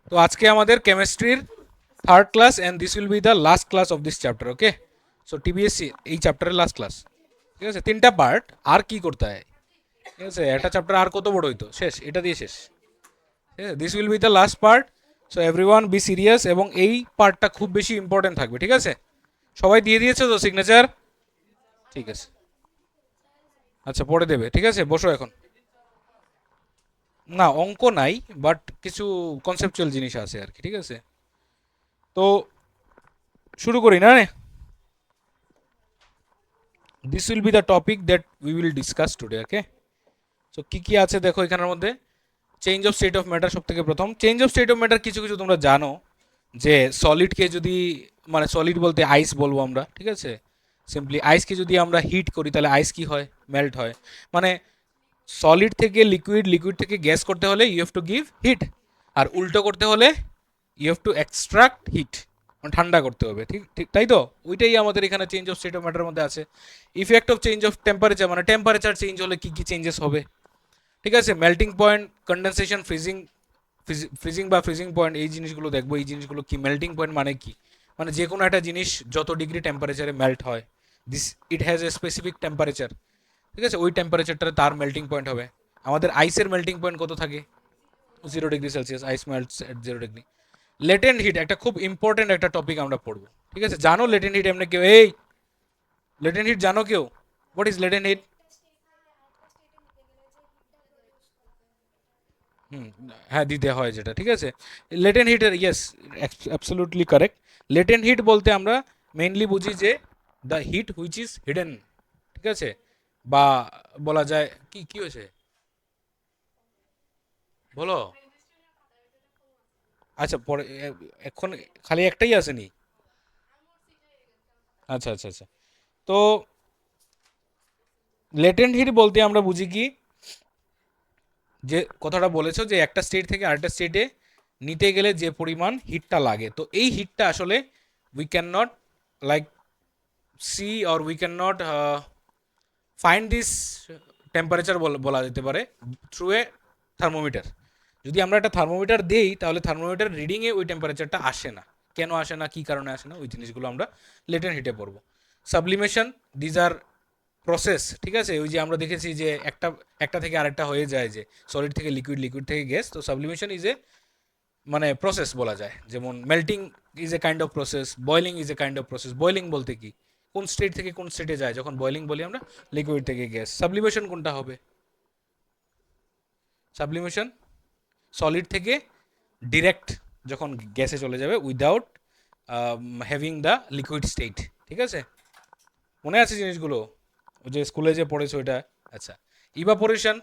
তো আজকে আমাদের কেমিস্ট্রির third class and this will be the last class of this chapter. Okay, so TBSC এই চ্যাপ্টারের লাস্ট ক্লাস। ঠিক আছে, তিনটা পার্ট, আর কি করতে হয়? ঠিক আছে, একটা চ্যাপ্টার আর কত বড় হইতো, শেষ, এটা দিয়ে শেষ। ঠিক আছে, this will be the last part. So everyone be serious, এবং এই পার্টটা খুব বেশি ইম্পর্টেন্ট থাকবে। ঠিক আছে, সবাই দিয়ে দিয়েছে তো সিগনেচার? ঠিক আছে, আচ্ছা পড়ে দেবে। ঠিক আছে, বসো এখন। না, অঙ্ক নাই, বাট কিছু কনসেপচুয়াল জিনিস আছে আর কি। ঠিক আছে, তো শুরু করি না? This will be the topic that we will discuss today. Okay, so কী কী আছে দেখো এখানের মধ্যে। Change of state of matter সব থেকে প্রথম। Change of state of matter কিছু কিছু তোমরা জানো, যে সলিডকে যদি, মানে সলিড বলতে আইস বলবো আমরা। ঠিক আছে, সিম্পলি আইসকে যদি আমরা হিট করি তাহলে আইস কি হয়? মেল্ট হয়। মানে সলিড থেকে লিকুইড, লিকুইড থেকে গ্যাস করতে হলে you have to give heat, আর উল্টো করতে হলে you have to extract heat, মানে ঠান্ডা করতে হবে। ঠিক ঠিক তাই তো, ওইটাই আমাদের এখানে চেঞ্জ অফ স্টেট অফ ম্যাটারের মধ্যে আছে। Effect of change of temperature, মানে টেম্পারেচার চেঞ্জ হলে কী কী চেঞ্জেস হবে। ঠিক আছে, melting point, condensation, freezing, freezing বা ফ্রিজিং পয়েন্ট, এই জিনিসগুলো দেখবো। এই জিনিসগুলো কি? মেল্টিং পয়েন্ট মানে কি? মানে যে কোনো একটা জিনিস যত ডিগ্রি টেম্পারেচারে মেল্ট হয়, this it has a specific temperature. ঠিক আছে, ওই টেম্পারেচারটাতে তার মেল্টিং পয়েন্ট হবে। আমাদের আইসের মেল্টিং পয়েন্ট কত থাকে? 0 ডিগ্রি সেলসিয়াস, আইস মেল্টস এট 0 ডিগ্রি। লেটেন্ট হিট একটা খুব ইম্পর্টেন্ট একটা টপিক আমরা পড়বো। ঠিক আছে, জানো লেটেন্ট হিট এমনি কেউ? এই লেটেন্ট হিট জানো কেউ? What is latent heat? হুম, হ্যাঁ দিতে হয় যেটা। ঠিক আছে, লেটেন্ট হিটের, yes, absolutely correct. Latent heat বলতে আমরা মেইনলি বুঝি যে the heat which is hidden. ঠিক আছে, বা বলা যায় কি কি হয়েছে বলো। আচ্ছা পরে এখন খালি একটাই আসেনি? আচ্ছা আচ্ছা আচ্ছা, তো লেটেন্ট হিট বলতে আমরা বুঝি কি, যে কথাটা বলেছো যে একটা স্টেট থেকে আরেকটা স্টেটে নিতে গেলে যে পরিমাণ হিটটা লাগে, তো এই হিটটা আসলে we can not like see, or we can not find this temperature বলা যেতে পারে থ্রু এ থার্মোমিটার। যদি আমরা একটা থার্মোমিটার দিই তাহলে থার্মোমিটার রিডিংয়ে ওই টেম্পারেচারটা আসে না। কেন আসে না, কী কারণে আসে না, ওই জিনিসগুলো আমরা লেটেন্ট হিটে পড়বো। Sublimation, these are process. ঠিক আছে, ওই যে আমরা দেখেছি যে একটা একটা থেকে আরেকটা হয়ে যায়, যে সলিড থেকে লিকুইড, লিকুইড থেকে গ্যাস। তো সাবলিমেশন ইজ এ, মানে প্রসেস বলা যায়। যেমন melting is a kind of process, boiling is a kind of process. Boiling বলতে কি, কোন স্টেট থেকে কোন স্টেটে যায়, যখন বয়লিং বলি আমরা, লিকুইড থেকে গ্যাস। সাবলিমেশন কোনটা হবে? সাবলিমেশন সলিড থেকে ডিরেক্ট যখন গ্যাসে চলে যাবে without having the liquid state. ঠিক আছে, মনে আছে জিনিসগুলো, ওই যে স্কুলে যে পড়েছো ওইটা। আচ্ছা, ইভাপোরেশন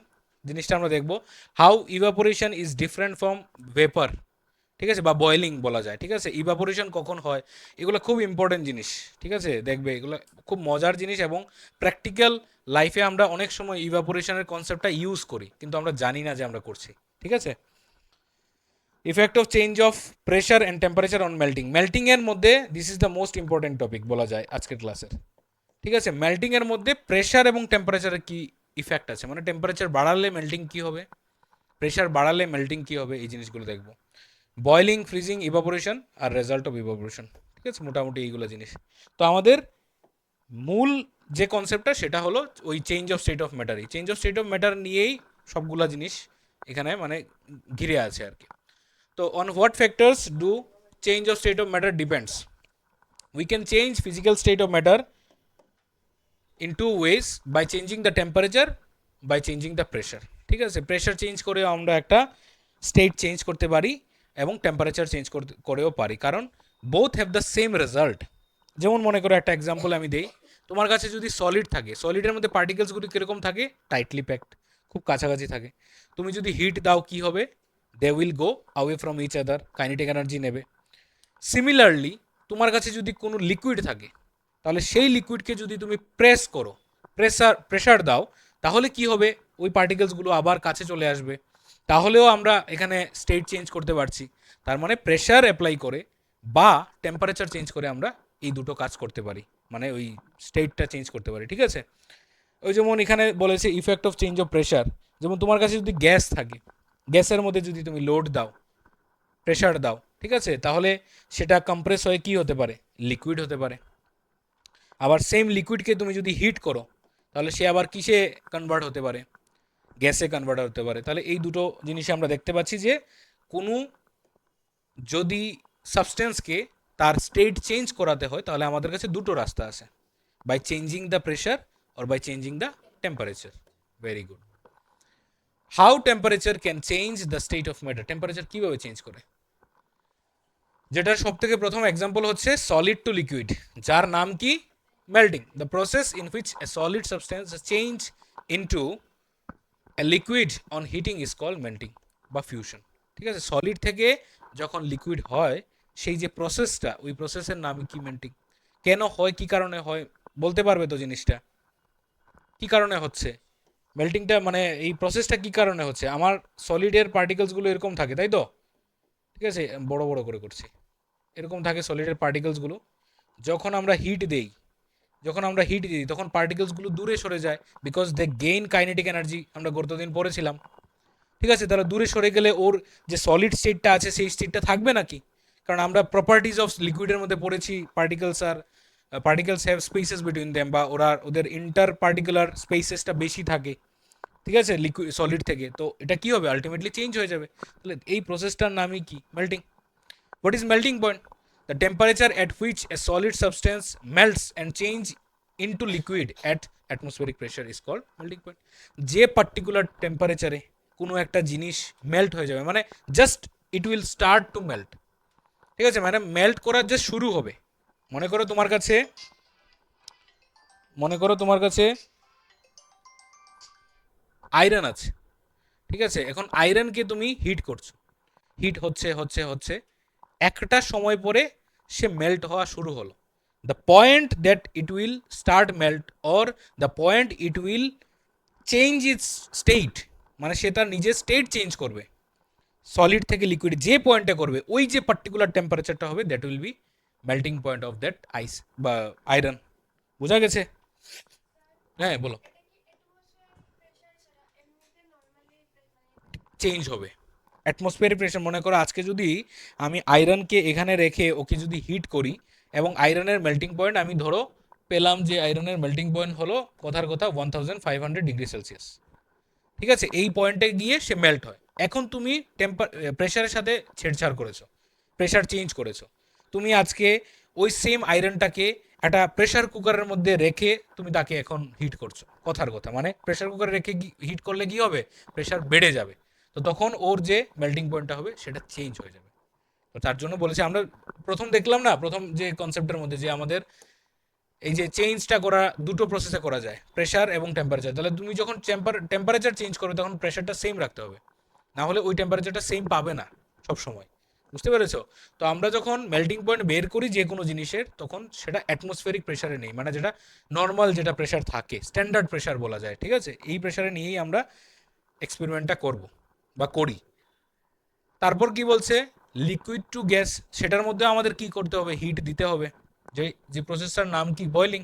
জিনিসটা আমরা দেখব। How evaporation is different from vapour. ঠিক আছে, বা বয়েলিং বলা যায়। ঠিক আছে, ইভাপোরেশন কখন হয়, এগুলো খুব ইম্পর্টেন্ট জিনিস। ঠিক আছে, দেখবে এগুলো খুব মজার জিনিস, এবং প্র্যাকটিক্যাল লাইফে আমরা অনেক সময় ইভাপোরেশনের কনসেপ্টটা ইউজ করি, কিন্তু আমরা জানি না যে আমরা করছি। ঠিক আছে, effect of change of pressure and temperature on melting. Melting এর মধ্যে this is the most important topic বলা যায় আজকের ক্লাসের। ঠিক আছে, মেল্টিং এর মধ্যে প্রেশার এবং টেম্পারেচারের কি ইফেক্ট আছে, মানে টেম্পারেচার বাড়ালে মেল্টিং কি হবে, প্রেশার বাড়ালে মেল্টিং কি হবে, এই জিনিসগুলো দেখবো। বয়লিং, ফ্রিজিং, ইভাপোরেশন আর রেজাল্ট অফ ইভাপোরেশন। ঠিক আছে, মোটামুটি এইগুলো জিনিস। তো আমাদের মূল যে কনসেপ্টটা সেটা হলো ওই change of state of matter. এই change of state of matter নিয়েই সবগুলা জিনিস এখানে মানে ঘিরে আছে আর কি। তো on what factors do change of state of matter depends? We can change physical state of matter in two ways, by changing the temperature, by changing the pressure. ঠিক আছে, প্রেশার চেঞ্জ করে আমরা একটা স্টেট চেঞ্জ করতে পারি, এবং temperature change করেও পারি, কারণ both have the same result. যেমন মনে করো একটা এক্সাম্পল আমি দিই, তোমার কাছে যদি সলিড থাকে, সলিডের মধ্যে পার্টিকেলসগুলি কীরকম থাকে? টাইটলি প্যাকড, খুব কাছাকাছি থাকে। তুমি যদি হিট দাও কি হবে? They will go away from each other, kinetic energy নেবে। সিমিলারলি তোমার কাছে যদি কোনো লিকুইড থাকে, তাহলে সেই লিকুইডকে যদি তুমি প্রেস করো, প্রেশার দাও, তাহলে কি হবে? ওই পার্টিকেলসগুলো আবার কাছে চলে আসবে। তাহলেও আমরা এখানে স্টেট চেঞ্জ করতে পারছি। তার মানে প্রেশার অ্যাপ্লাই করে বা টেম্পারেচার চেঞ্জ করে আমরা এই দুটো কাজ করতে পারি, মানে ওই স্টেটটা চেঞ্জ করতে পারি। ঠিক আছে, ওই যেমন এখানে বলেছে effect of change of pressure. যেমন তোমার কাছে যদি গ্যাস থাকে, গ্যাসের মধ্যে যদি তুমি লোড দাও, প্রেশার দাও, ঠিক আছে, তাহলে সেটা কম্প্রেস হয়ে কি হতে পারে, লিকুইড হতে পারে। আবার সেম লিকুইডকে তুমি যদি হিট করো তাহলে সে আবার কিসে কনভার্ট হতে পারে, গ্যাসে কনভার্ট হতে পারে। তাহলে এই দুটো জিনিসে আমরা দেখতে পাচ্ছি যে কোনো যদি সাবস্টেন্সকে তার স্টেট চেঞ্জ করাতে হয় তাহলে আমাদের কাছে দুটো রাস্তা আছে, by changing the pressure or by changing the temperature. Very good. How temperature can change the state of matter, temperature কীভাবে চেঞ্জ করে? যেটার সব থেকে প্রথম এক্সাম্পল হচ্ছে সলিড টু লিকুইড, যার নাম কি, melting. The process in which a solid substance change into a liquid on heating is called melting বা ফিউশন। ঠিক আছে, সলিড থেকে যখন লিকুইড হয় সেই যে প্রসেসটা, ওই প্রসেসের নাম কি, মেল্টিং। কেন হয়, কি কারণে হয়, বলতে পারবে তো জিনিসটা কি কারণে হচ্ছে মেল্টিংটা, মানে এই প্রসেসটা কি কারণে হচ্ছে? আমার সলিডের পার্টিকেলসগুলো এরকম থাকে, তাই তো, ঠিক আছে, বড় বড় করে করছি, এরকম থাকে সলিডের পার্টিকেলসগুলো। যখন আমরা হিট দেই, তখন পার্টিকেলসগুলো দূরে সরে যায়, because they gain kinetic energy, আমরা গতদিন পড়েছিলাম। ঠিক আছে, তাহলে দূরে সরে গেলে ওর যে সলিড স্টেটটা আছে সেই স্টেটটা থাকবে নাকি? কারণ আমরা প্রপার্টিজ অফ লিকুইডের মধ্যে পড়েছি, particles have spaces between them, বা ওদের ইন্টার পার্টিকুলার স্পেসেসটা বেশি থাকে, ঠিক আছে, লিকুইড সলিড থেকে। তো এটা কি হবে, আলটিমেটলি চেঞ্জ হয়ে যাবে। তাহলে এই প্রসেসটার নামই কি, melting. What is melting point? The temperature at which a solid substance melts and change into liquid at atmospheric pressure is called melting point. যে পার্টিকুলার টেম্পারেচারে কোনো একটা জিনিস মেল্ট হয়ে যাবে, মানে just it will start to melt, ঠিক আছে, মানে মেল্ট করার যে শুরু হবে। মনে করো তোমার কাছে আয়রন আছে, ঠিক আছে, এখন আয়রনকে তুমি হিট করছো, হিট হচ্ছে হচ্ছে হচ্ছে, একটা সময় পরে সে মেল্ট হওয়া শুরু হলো। The point that it will start melt or the point it will change its state, মানে সে তার নিজের স্টেট চেঞ্জ করবে সলিড থেকে লিকুইড, যে পয়েন্টে করবে ওই যে পার্টিকুলার টেম্পারেচারটা হবে, that will be melting point of that ice বা আয়রন। বোঝা গেছে? হ্যাঁ বলো। চেঞ্জ হবে অ্যাটমসফিয়ারিক প্রেশার। মনে করো আজকে যদি আমি আয়রনকে এখানে রেখে ওকে যদি হিট করি, এবং আয়রনের মেল্টিং পয়েন্ট আমি ধরো পেলাম যে আয়রনের মেল্টিং পয়েন্ট হলো কথার কথা 1500 ডিগ্রি সেলসিয়াস, ঠিক আছে, এই পয়েন্টে গিয়ে সে মেল্ট হয়। এখন তুমি প্রেশারের সাথে ছেড়ছাড় করেছো, প্রেশার চেঞ্জ করেছো। তুমি আজকে ওই সেম আয়রনটাকে একটা প্রেশার কুকারের মধ্যে রেখে তুমি তাকে এখন হিট করছো, কথার কথা, মানে প্রেশার কুকারে রেখে হিট করলে কি হবে, প্রেশার বেড়ে যাবে। তো তখন ওর যে মেল্টিং পয়েন্টটা হবে সেটা চেঞ্জ হয়ে যাবে। তো তার জন্য বলেছি, আমরা প্রথম দেখলাম না, প্রথম যে কনসেপ্টের মধ্যে, যে আমাদের এই যে চেঞ্জটা করা দুটো প্রসেসে করা যায়, প্রেশার এবং টেম্পারেচার। তাহলে তুমি যখন টেম্পারেচার চেঞ্জ করবে তখন প্রেশারটা সেম রাখতে হবে, না হলে ওই টেম্পারেচারটা সেম পাবে না সব সময়। বুঝতে পেরেছো? তো আমরা যখন মেল্টিং পয়েন্ট বের করি যে কোনো জিনিসের, তখন সেটা অ্যাটমসফেরিক প্রেশারে নেই, মানে যেটা নর্মাল যেটা প্রেশার থাকে, স্ট্যান্ডার্ড প্রেশার বলা যায়, ঠিক আছে, এই প্রেশারে নিয়েই আমরা এক্সপেরিমেন্টটা করব বা করি। তারপর কি বলছে, লিকুইড টু গ্যাস, সেটার মধ্যে আমাদের কি করতে হবে, হিট দিতে হবে। যে যে প্রসেসটার নাম কি, boiling.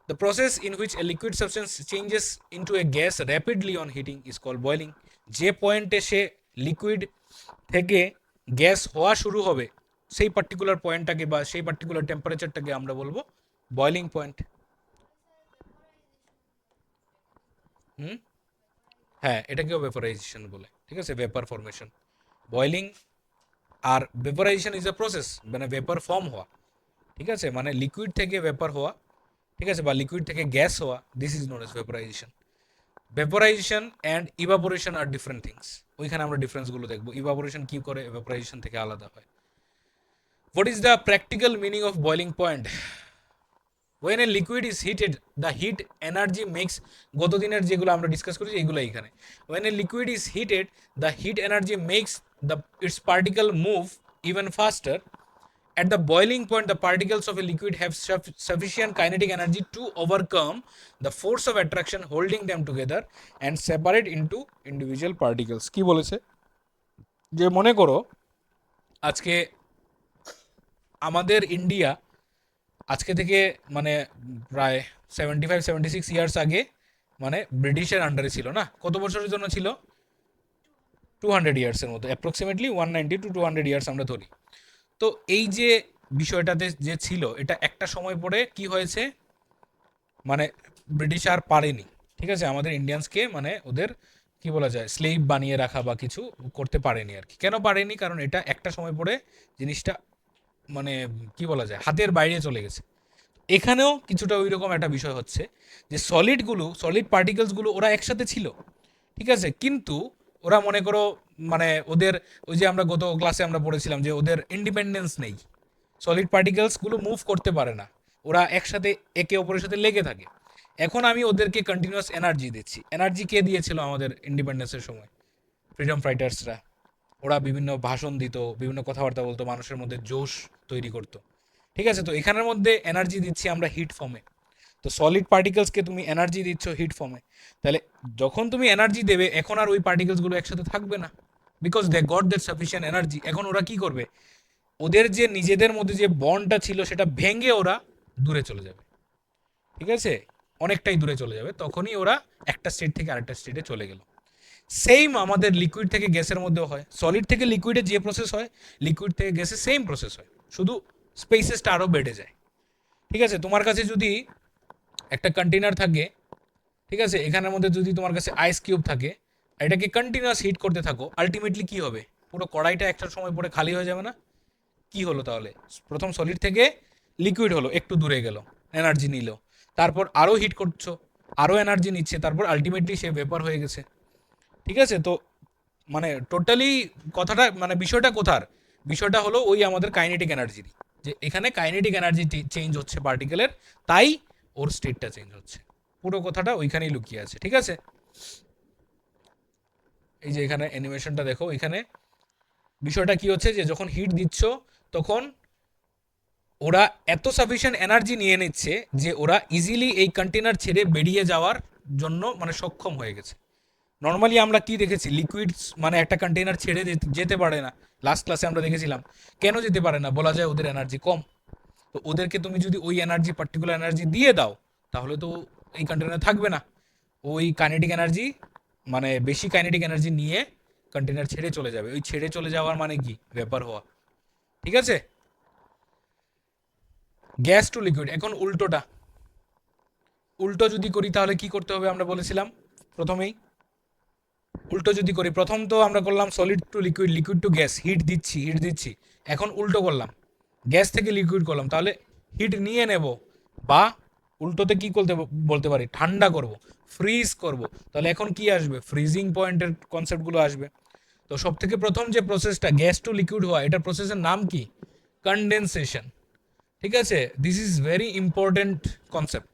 The process in which a liquid substance changes into a gas rapidly on heating is called boiling. যে পয়েন্টে সে লিকুইড থেকে গ্যাস হওয়া শুরু হবে, সেই পার্টিকুলার পয়েন্টটাকে বা সেই পার্টিকুলার টেম্পারেচারটাকে আমরা বলবো বয়লিং পয়েন্ট। হুম, হ্যাঁ, এটাকেও ভেপোরাইজেশন বলে, ঠিক আছে, ভেপার ফর্মেশন। বয়লিং আর ভেপোরাইজেশন ইজ এ প্রসেস, মানে ভেপার ফর্ম হওয়া, ঠিক আছে, মানে লিকুইড থেকে ভেপার হওয়া, ঠিক আছে, বা লিকুইড থেকে গ্যাস হওয়া, this is known as vaporisation. Vaporisation and evaporation are different things, ওইখানে আমরা ডিফারেন্সগুলো দেখবো, ইভাপোরেশন কী করে ভেপোরাইজেশন থেকে আলাদা হয়। What is the practical meaning of boiling point? when a liquid is heated the heat energy makes, গত দিনের যেগুলো আমরা ডিসকাস করেছি এইগুলো এখানে, when a liquid is heated the heat energy makes its particle move even faster. At the boiling point the particles of a liquid have sufficient kinetic energy to overcome the force of attraction holding them together and separate into individual particles. কি বলেছে, যে মনে করো আজকে আমাদের India আজকে থেকে মানে প্রায় 75-76 ইয়ার্স আগে মানে ব্রিটিশের আন্ডারে ছিল না, কত বছরের জন্য ছিল, 200 ইয়ার্সের মতো, অ্যাপ্রক্সিমেটলি 190 to 200 ইয়ার্স আমরা ধরি। তো এই যে বিষয়টাতে যে ছিল, এটা একটা সময় পরে কি হয়েছে, মানে ব্রিটিশ আর পারেনি, ঠিক আছে, আমাদের ইন্ডিয়ানসকে মানে ওদের কি বলা যায় স্লেভ বানিয়ে রাখা বা কিছু করতে পারেনি আর কি। কেন পারেনি? কারণ এটা একটা সময় পরে জিনিসটা মানে কি বলা যায় হাতের বাইরে চলে গেছে। এখানেও কিছুটা ওই রকম একটা বিষয় হচ্ছে যে সলিড পার্টিকেলসগুলো ওরা একসাথে ছিল, ঠিক আছে, কিন্তু ওরা মনে করো মানে ওদের ওই যে আমরা গত ক্লাসে আমরা পড়েছিলাম যে ওদের ইন্ডিপেন্ডেন্স নেই, সলিড পার্টিকেলসগুলো মুভ করতে পারে না, ওরা একসাথে একে অপরের সাথে লেগে থাকে। এখন আমি ওদেরকে কন্টিনিউয়াস এনার্জি দিচ্ছি। এনার্জি কে দিয়েছিল আমাদের ইন্ডিপেন্ডেন্সের সময়? ফ্রিডম ফাইটার্সরা। ওরা বিভিন্ন ভাষণ দিত, বিভিন্ন কথাবার্তা বলতো, মানুষের মধ্যে জোশ তৈরি করতো, ঠিক আছে। তো এখানের মধ্যে এনার্জি দিচ্ছি আমরা হিট ফর্মে। তো সলিড পার্টিকেলসকে তুমি এনার্জি দিচ্ছ হিট ফর্মে, তাহলে যখন তুমি এনার্জি দেবে এখন আর ওই পার্টিকেলসগুলো একসাথে থাকবে না, because they got that sufficient energy. এখন ওরা কি করবে? ওদের যে নিজেদের মধ্যে যে বন্ডটা ছিল সেটা ভেঙে ওরা দূরে চলে যাবে, ঠিক আছে, অনেকটাই দূরে চলে যাবে। তখনই ওরা একটা স্টেট থেকে আরেকটা স্টেটে চলে গেল। সেম আমাদের লিকুইড থেকে গ্যাসের মধ্যেও হয়, সলিড থেকে লিকুইডে যে প্রসেস হয় লিকুইড থেকে গ্যাসে সেম প্রসেস হয়, শুধু স্পেসেসটা আরও বেড়ে যায়, ঠিক আছে। তোমার কাছে যদি একটা কন্টেনার থাকে, ঠিক আছে, এখানের মধ্যে যদি তোমার কাছে আইস কিউব থাকে, এটাকে কন্টিনিউয়াস হিট করতে থাকো, আলটিমেটলি কি হবে? পুরো কড়াইটা একটা সময় পরে খালি হয়ে যাবে না? কি হলো তাহলে? প্রথম সলিড থেকে লিকুইড হলো, একটু দূরে গেল, এনার্জি নিল, তারপর আরও হিট করছো, আরও এনার্জি নিচ্ছে, তারপর আলটিমেটলি সে ভেপার হয়ে গেছে, ঠিক আছে। তো মানে টোটালি কথাটা মানে বিষয়টা কোথার? বিষয়টা হলো ওই আমাদের কাইনেটিক এনার্জির, যে এখানে কাইনেটিক এনার্জি চেঞ্জ হচ্ছে পার্টিকেলের, তাই ওর স্টেটটা চেঞ্জ হচ্ছে। পুরো কথাটা ওইখানেই লুকিয়ে আছে, ঠিক আছে। এই যে এখানে অ্যানিমেশনটা দেখো, এখানে বিষয়টা কি হচ্ছে যে যখন হিট দিচ্ছ তখন ওরা এত সাফিসিয়েন্ট এনার্জি নিয়ে নিচ্ছে যে ওরা ইজিলি এই কন্টেনার ছেড়ে বেরিয়ে যাওয়ার জন্য মানে সক্ষম হয়ে গেছে। নর্মালি আমরা কি দেখেছি, লিকুইডস মানে একটা কন্টেনার ছেড়ে যেতে পারে না। লাস্ট ক্লাসে আমরা দেখেছিলাম কেন যেতে পারে না, বলা যায় ওদের এনার্জি কম। তো ওদেরকে তুমি যদি ওই এনার্জি পার্টিকুলার এনার্জি দিয়ে দাও তাহলে তো এই কন্টেনার থাকবে না। ওই কাইনেটিক এনার্জি মানে বেশি কাইনেটিক এনার্জি নিয়ে কন্টেনার ছেড়ে চলে যাবে। ওই ছেড়ে চলে যাওয়ার মানে কি? ভেপার হওয়া, ঠিক আছে। Gas to liquid. এখন উল্টোটা, উল্টো যদি করি তাহলে কি করতে হবে আমরা বলেছিলাম প্রথমেই। উল্টো যদি করি, প্রথম তো আমরা করলাম solid to liquid, liquid to gas, heat দিচ্ছি। এখন উল্টো করলাম, গ্যাস থেকে লিকুইড করলাম, তাহলে হিট নিয়ে নেব, বা উল্টোতে কি করতে বলতে পারি, ঠান্ডা করব, ফ্রিজ করব। তাহলে এখন কি আসবে? ফ্রিজিং পয়েন্টের কনসেপ্টগুলো আসবে। তো সব থেকে প্রথম যে প্রসেসটা গ্যাস টু লিকুইড হওয়া, এটা প্রসেসের নাম কি? কনডেনসেশন, ঠিক আছে। This is very important concept.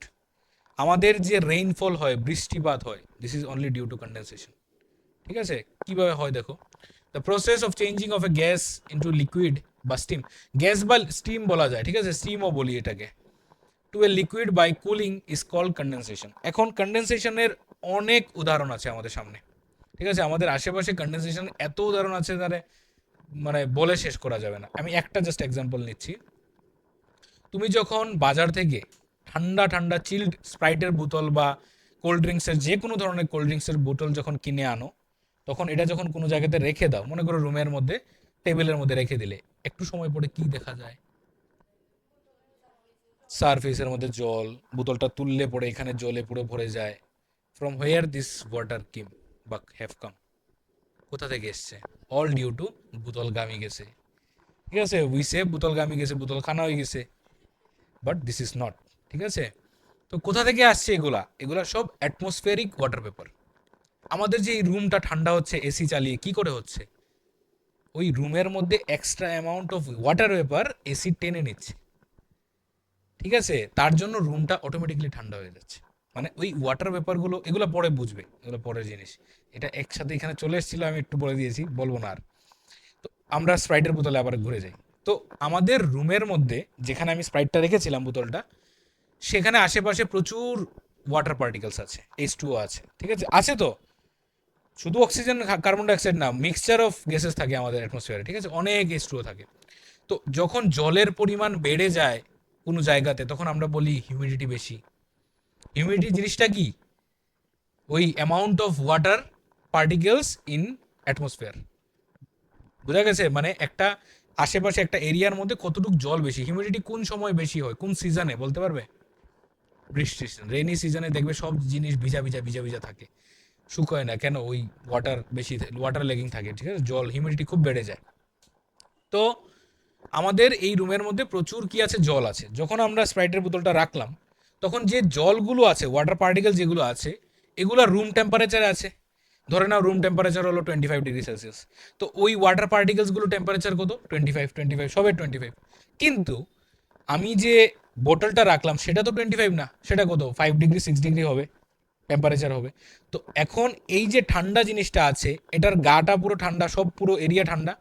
আমাদের যে রেইনফল হয়, বৃষ্টিপাত হয়, this is only due to condensation, ঠিক আছে। কিভাবে হয় দেখো, the process of changing of a gas into liquid বা স্টিম, গ্যাস বা স্টিম বলা যায়, ঠিক আছে, স্টিমও বলি এটাকে, to a liquid by cooling is called condensation. এখন কন্ডেনসেশনের অনেক উদাহরণ আছে আমাদের সামনে, ঠিক আছে, আমাদের আশেপাশে কন্ডেনসেশন এত উদাহরণ আছে তারে মানে বলে শেষ করা যাবে না। আমি একটা জাস্ট এক্সাম্পল নিচ্ছি। তুমি যখন বাজার থেকে ঠান্ডা ঠান্ডা চিল্ড স্প্রাইটের বোতল বা কোল্ড ড্রিঙ্কসের যে কোনো ধরনের কোল্ড ড্রিঙ্কসের বোতল যখন কিনে আনো, তখন এটা যখন কোনো জায়গাতে রেখে দাও, মনে করো রুমের মধ্যে টেবিলের মধ্যে রেখে দিলে, একটু সময় পরে কি দেখা যায়? সারফেসের মধ্যে জল, বোতলটা তুললে পরে এখানে জলে পুরো ভরে যায়। From where this water Kim বা হ্যাভ কাম, কোথা থেকে এসছে? অল ডিউ টু বোতলগামী গেছে, ঠিক আছে। উই সে বোতলগামী গেছে, বোতল খানা হয়ে গেছে, বাট দিস ইজ নট, ঠিক আছে। তো কোথা থেকে আসছে এগুলা? এগুলা সব অ্যাটমসফিয়ারিক ওয়াটার পেপার। আমাদের যে এই রুমটা ঠান্ডা হচ্ছে এসি চালিয়ে, কি করে হচ্ছে? ওই রুমের মধ্যে extra amount of water paper AC টেনে নিচ্ছে, ঠিক আছে, তার জন্য রুমটা অটোমেটিকলি ঠান্ডা হয়ে যাচ্ছে। মানে ওই ওয়াটার পেপারগুলো, এগুলো পরে বুঝবে, এগুলো পরের জিনিস। এটা একসাথে এখানে চলে এসেছিলো, আমি একটু বলে দিয়েছি, বলবো না আর। তো আমরা স্প্রাইটের বোতলে আবার ঘুরে যাই। তো আমাদের রুমের মধ্যে যেখানে আমি স্প্রাইটটা রেখেছিলাম বোতলটা, সেখানে আশেপাশে প্রচুর ওয়াটার পার্টিকেলস আছে, H2O আছে, ঠিক আছে, আছে তো। শুধু অক্সিজেন কার্বন ডাইঅক্সাইড না, মিক্সচার অফ গ্যাসেস থাকে আমাদের অ্যাটমসফিয়ারে, ঠিক আছে, অনেক H2O থাকে। তো যখন জলের পরিমাণ বেড়ে যায় কোনো জায়গাতে, তখন আমরা বলি হিউমিডিটি বেশি। হিউমিডিটি জিনিসটা কি? ওই amount of water particles in atmosphere. বোঝা গেছে? মানে একটা আশেপাশে একটা এরিয়ার মধ্যে কতটুকু জল বেশি, হিউমিডিটি কোন সময় বেশি হয়, কোন সিজনে বলতে পারবে? বৃষ্টি সিজন, রেনি সিজনে দেখবে সব জিনিস ভিজা ভিজা ভিজা ভিজা থাকে, শুকোয় না কেন? ওই ওয়াটার বেশি, ওয়াটার লেগিং থাকে, ঠিক আছে, জল, হিউমিডিটি খুব বেড়ে যায়। তো আমাদের এই রুমের মধ্যে প্রচুর কি আছে, জল আছে। যখন আমরা স্প্রাইটের বোতলটা রাখলাম, তখন যে জলগুলো আছে, ওয়াটার পার্টিকেল যেগুলো আছে, এগুলো রুম টেম্পারেচারে আছে। ধরে নাও রুম টেম্পারেচার হলো 25 ডিগ্রি সেলসিয়াস, তো ওই ওয়াটার পার্টিকেলসগুলো টেম্পারেচার কত? 25, সবে 25। কিন্তু আমি যে বোতলটা রাখলাম সেটা তো 25 না, সেটা কত? 5 ডিগ্রি 6 ডিগ্রি হবে, টেম্পারেচার হবে। তো এখন এই যে ঠান্ডা জিনিসটা আছে, এটার গাটা পুরো ঠান্ডা, সব পুরো এরিয়া ঠান্ডা,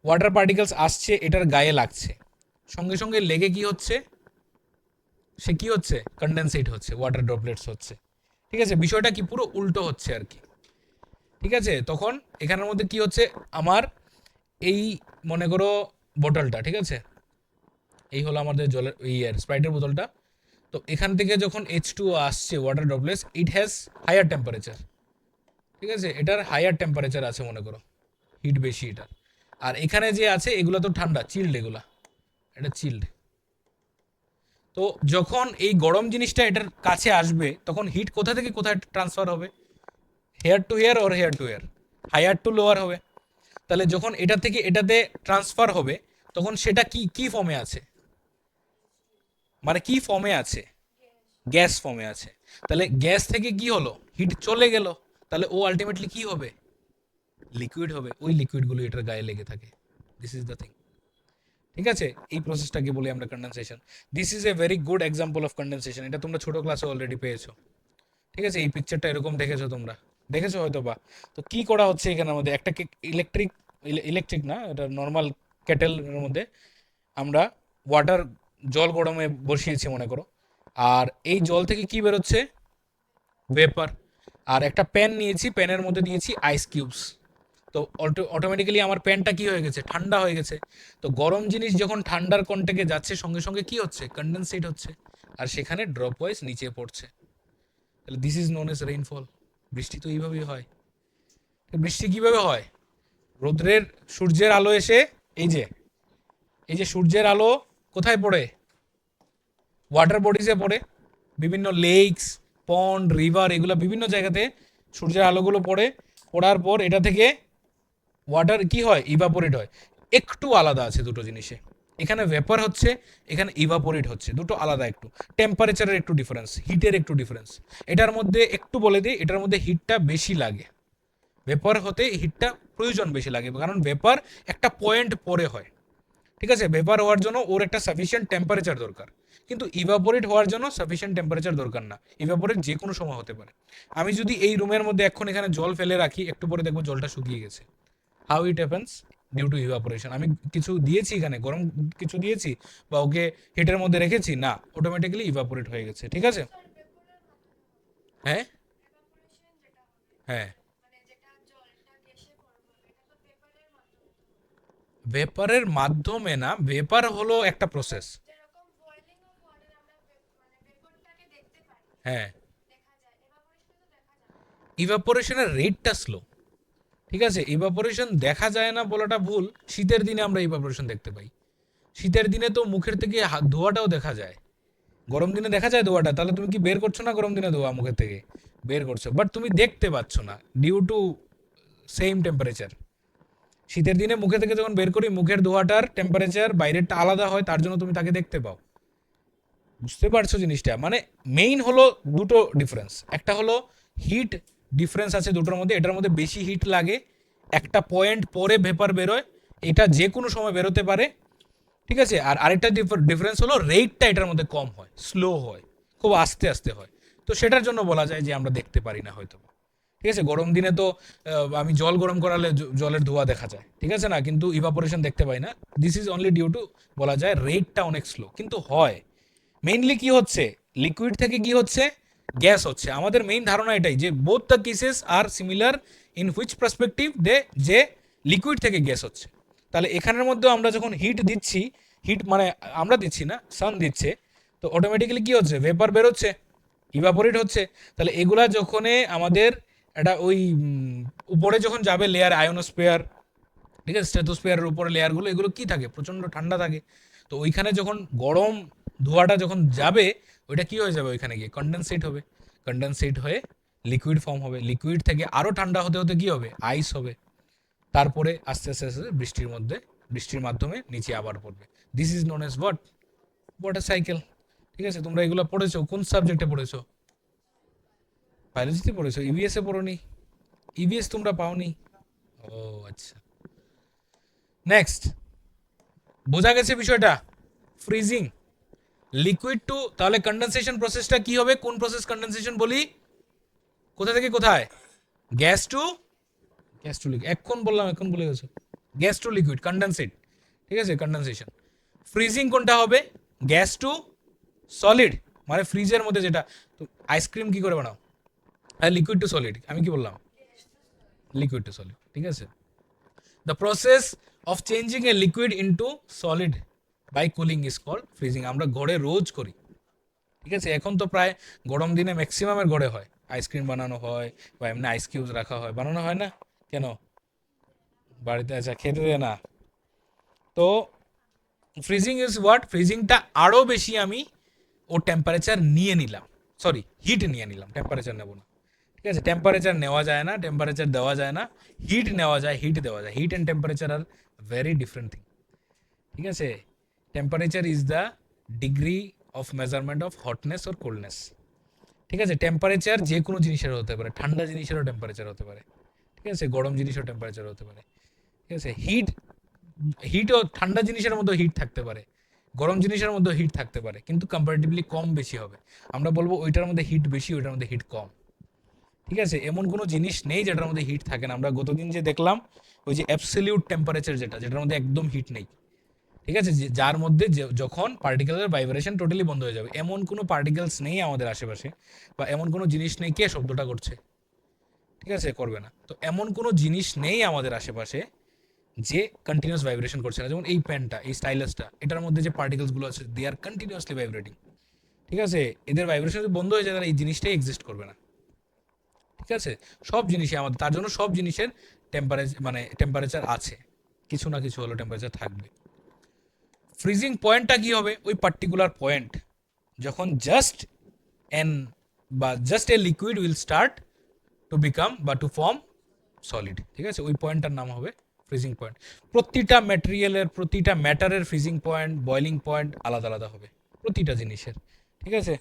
ওয়াটার পার্টিকেলস আসছে এটার গায়ে লাগছে, সঙ্গে সঙ্গে লেগে কি হচ্ছে, সে কি হচ্ছে, কন্ডেনসেট হচ্ছে, ওয়াটার ড্রপলেটস হচ্ছে। ঠিক আছে, বিষয়টা কি পুরো উল্টো হচ্ছে আর কি। ঠিক আছে, তখন এখানের মধ্যে কি হচ্ছে, আমার এই মনে করো বোতলটা, ঠিক আছে, এই হলো আমাদের জলের ইয়ার স্প্রাইটের বোতলটা। তো এখান থেকে যখন H2O আসছে, water droplets, it has higher temperature. ঠিক আছে, এটার হায়ার টেম্পারেচার আছে মনে করো, হিট বেশি এটার। আর এখানে যে আছে এগুলো তো ঠান্ডা, চিল্ড এগুলা, এটা চিল্ড। তো যখন এই গরম জিনিসটা এটার কাছে আসবে, তখন হিট কোথা থেকে কোথায় ট্রান্সফার হবে? Here to here or here to here, higher to lower হবে। তাহলে যখন এটা থেকে এটাতে ট্রান্সফার হবে, তখন সেটা কি কি ফর্মে আছে, মানে কি ফর্মে আছে? গ্যাস ফর্মে আছে। তাহলে গ্যাস থেকে কি হলো, হিট চলে গেল, তাহলে ও আলটিমেটলি কি হবে? লিকুইড হবে। ওই লিকুইডগুলো এটার গায়ে লেগে থাকে। This is the thing. ঠিক আছে, এই প্রসেসটাকে বলি আমরা condensation. This is a very good example of condensation. এটা তোমরা ছোট ক্লাসে অলরেডি পেয়েছো। ঠিক আছে, এই পিকচারটা এরকম দেখেছো তোমরা, দেখেছো হয়তো বা। তো কি করা হচ্ছে এখানের মধ্যে, একটা ইলেকট্রিক, ইলেকট্রিক না, এটা নর্মাল কেটেলের মধ্যে আমরা ওয়াটার, জল গরমে বসিয়েছি মনে করো। আর এই জল থেকে কি বেরোচ্ছে? ভেপার। আর একটা প্যান নিয়েছি, প্যানের মধ্যে দিয়েছি আইস কিউবস। তো অটোমেটিক্যালি আমার প্যানটা কি হয়ে গেছে? ঠান্ডা হয়ে গেছে। তো গরম জিনিস যখন ঠান্ডার কন্টেকে যাচ্ছে, সঙ্গে সঙ্গে কি হচ্ছে? কন্ডেনসেট হচ্ছে, আর সেখানে ড্রপ ওয়াইজ নিচে পড়ছে। তাহলে this is known S rainfall. বৃষ্টি তো এইভাবেই হয়। বৃষ্টি কিভাবে হয়? রোদ্রের, সূর্যের আলো এসে, এই যে, এই যে সূর্যের আলো কোথায় পড়ে? ওয়াটার বডিজে পড়ে, বিভিন্ন লেকস, পন্ড, রিভার, এগুলো বিভিন্ন জায়গাতে সূর্যের আলোগুলো পড়ে। পড়ার পর এটা থেকে ওয়াটার কি হয়? ইভাপোরেট হয়। একটু আলাদা আছে দুটো জিনিসে, এখানে ভেপার হচ্ছে, এখানে ইভাপোরেট হচ্ছে, দুটো আলাদা। একটু টেম্পারেচারের একটু ডিফারেন্স, হিটের একটু ডিফারেন্স। এটার মধ্যে একটু বলে দিই, এটার মধ্যে হিটটা বেশি লাগে, ভেপার হতে হিটটা প্রয়োজন বেশি লাগে, কারণ ভেপার একটা পয়েন্ট পরে হয়। ঠিক আছে, ভেপার হওয়ার জন্য ওর একটা সাফিসিয়েন্ট টেম্পারেচার দরকার, কিন্তু ইভাপোরেট হওয়ার জন্য সাফিসিয়েন্ট টেম্পারেচার দরকার না। ইভাপোরেট যে কোনো সময় হতে পারে। আমি যদি এই রুমের মধ্যে এখন এখানে জল ফেলে রাখি, একটু পরে দেখবো জলটা শুকিয়ে গেছে। How it happens? Due to evaporation. আমি কিছু দিয়েছি এখানে, গরম কিছু দিয়েছি, বা ওকে হিটের মধ্যে রেখেছি না, অটোমেটিক্যালি ইভাপোরেট হয়ে গেছে। ঠিক আছে, হ্যাঁ হ্যাঁ। ভেপারের মাধ্যমে না, ভেপার হলো একটা প্রসেস। হ্যাঁ, ইভাপোরেশনের রেটটা স্লো। ঠিক আছে, ইভাপোরেশন দেখা যায় না বলাটা ভুল। শীতের দিনে আমরা ইভাপোরেশন দেখতে পাই। শীতের দিনে তো মুখের থেকে ধোয়াটাও দেখা যায়। গরম দিনে দেখা যায় ধোয়াটা, তাহলে তুমি কি বের করছো না গরম দিনে ধোয়া মুখের থেকে? বের করছো, বাট তুমি দেখতে পাচ্ছ না, ডিউ টু সেম টেম্পারেচার। শীতের দিনে মুখে থেকে যখন বের করি, মুখের ধোয়াটার টেম্পারেচার বাইরেরটা আলাদা হয়, তার জন্য তুমি তাকে দেখতে পাও। বুঝতে পারছো জিনিসটা? মানে মেইন হলো দুটো ডিফারেন্স। একটা হলো হিট ডিফারেন্স আছে দুটোর মধ্যে, এটার মধ্যে বেশি হিট লাগে, একটা পয়েন্ট পরে ভেপার বেরোয়, এটা যে কোনো সময় বেরোতে পারে। ঠিক আছে, আর আরেকটা ডিফারেন্স হলো রেটটা এটার মধ্যে কম হয়, স্লো হয়, খুব আস্তে আস্তে হয়। তো সেটার জন্য বলা যায় যে আমরা দেখতে পারি না হয়তো। ঠিক আছে, গরম দিনে তো আমি জল গরম করালে জলের ধোঁয়া দেখা যায়, ঠিক আছে না, কিন্তু ইভাপোরেশন দেখতে পাই না। This is only due to, বলা যায় রেটটা অনেক স্লো, কিন্তু হয়। মেইনলি কি হচ্ছে, লিকুইড থেকে কি হচ্ছে, গ্যাস হচ্ছে। আমাদের মেইন ধারণা এটাই যে both the cases are similar in which perspective they, যে লিকুইড থেকে গ্যাস হচ্ছে। তাহলে এখানের মধ্যে আমরা যখন হিট দিচ্ছি, হিট মানে আমরা দিচ্ছি না, সান দিচ্ছে, তো অটোমেটিক্যালি কি হচ্ছে, ভেপার বেরোচ্ছে, ইভাপোরেট হচ্ছে। তাহলে এগুলা যখন আমাদের এটা ওই উপরে যখন যাবে লেয়ার আয়োনোস্ফিয়ার, ঠিক আছে, স্ট্র্যাটোস্ফিয়ারের উপরে লেয়ারগুলো, এগুলো কি থাকে, প্রচণ্ড ঠান্ডা থাকে। তো ওইখানে যখন গরম ধোঁয়াটা যখন যাবে, ওইটা কি হয়ে যাবে, ওইখানে গিয়ে কন্ডেনসেট হবে, কন্ডেনসেট হয়ে লিকুইড ফর্ম হবে, লিকুইড থেকে আরও ঠান্ডা হতে হতে কি হবে, আইস হবে, তারপরে আস্তে আস্তে আস্তে বৃষ্টির মাধ্যমে নিচে আবার পড়বে। This is known age what, water cycle. ঠিক আছে, তোমরা এগুলো পড়েছো, কোন সাবজেক্টে পড়েছো? বায়োলজিতে পড়েছো, ইভিএস এ পড়োনি? ইভিএস তোমরা পাওনি? ও আচ্ছা, নেক্সট, বোঝা গেছে বিষয়টা? ফ্রিজিং, লিকুইড টু, তাহলে কন্ডেনসেশন প্রসেসটা কি হবে, কোন প্রসেস কন্ডেনসেশন বলি, কোথা থেকে কোথায়, গ্যাস টু লিকুইড, এখন বললাম, এখন বলে গেছো, গ্যাস টু লিকুইড কন্ডেনসেট, ঠিক আছে, কন্ডেনসেশন। ফ্রিজিং কোনটা হবে, গ্যাস টু সলিড, মানে ফ্রিজের মধ্যে যেটা, তো আইসক্রিম কি করে বানাও, লিকুইড টু সলিড, আমি কি বললাম, লিকুইড টু সলিড, ঠিক আছে। The process of changing a liquid into solid by cooling is called freezing. আমরা ঘরে রোজ করি, ঠিক আছে, এখন তো প্রায় গরম দিনে ম্যাক্সিমামের ঘরে হয়, আইসক্রিম বানানো হয় বা এমনি আইস কিউবস রাখা হয়, বানানো হয় না কেন, বাড়িতে, আচ্ছা খেতে দেয় না। তো ফ্রিজিং ইজ হোয়াট, ফ্রিজিংটা আরও বেশি আমি ও টেম্পারেচার নিয়ে নিলাম, সরি হিট নিয়ে নিলাম, টেম্পারেচার নেব না, ঠিক আছে, টেম্পারেচার নেওয়া যায় না, টেম্পারেচার দেওয়া যায় না, হিট নেওয়া যায়, হিট দেওয়া যায়, হিট অ্যান্ড টেম্পারেচার আর ভেরি ডিফারেন্ট থিং, ঠিক আছে। Temperature is the degree of measurement of hotness or coldness, ঠিক আছে। টেম্পারেচার যে কোনো জিনিসের হতে পারে, ঠান্ডা জিনিসেরও টেম্পারেচার হতে পারে, ঠিক আছে, গরম জিনিসেরও টেম্পারেচার হতে পারে, ঠিক আছে। হিটও ঠান্ডা জিনিসের মধ্যে হিট থাকতে পারে, গরম জিনিসের মধ্যে হিট থাকতে পারে, কিন্তু কম্পারেটিভলি কম বেশি হবে। আমরা বলবো ওইটার মধ্যে হিট বেশি, ওইটার মধ্যে হিট কম, ঠিক আছে। এমন কোনো জিনিস নেই যেটার মধ্যে হিট থাকে না। আমরা গতদিন যে দেখলাম ওই যে অ্যাবসলিউট টেম্পারেচার, যেটার মধ্যে একদম হিট নেই, ঠিক আছে, যার মধ্যে যখন পার্টিকেলের ভাইব্রেশন টোটালি বন্ধ হয়ে যাবে, এমন কোনো পার্টিকেলস নেই আমাদের আশেপাশে, বা এমন কোনো জিনিস নেই, কে শব্দটা করছে, ঠিক আছে, করবে না, তো এমন কোনো জিনিস নেই আমাদের আশেপাশে যে কন্টিনিউয়াস ভাইব্রেশন করছে না। যেমন এই পেনটা, এই স্টাইলাসটা, এটার মধ্যে যে পার্টিকেলসগুলো আছে, দে আর কন্টিনিউয়াসলি ভাইব্রেটিং, ঠিক আছে, এদের ভাইব্রেশন যদি বন্ধ হয়ে যায় তাহলে এই জিনিসটাই এক্সিস্ট করবে না, ঠিক আছে। সব জিনিসই আমাদের, তার জন্য সব জিনিসের টেম্পারেচার আছে, কিছু না কিছু হলো টেম্পারেচার থাকবে। ফ্রিজিং পয়েন্টটা কি হবে, ওই পার্টিকুলার পয়েন্ট যখন just a liquid will start to become বা টু ফর্ম সলিড, ঠিক আছে, ওই পয়েন্টটার নাম হবে ফ্রিজিং পয়েন্ট। প্রতিটা ম্যাটেরিয়ালের, প্রতিটা ম্যাটারের ফ্রিজিং পয়েন্ট, বয়লিং পয়েন্ট আলাদা আলাদা হবে প্রতিটা জিনিসের, ঠিক আছে।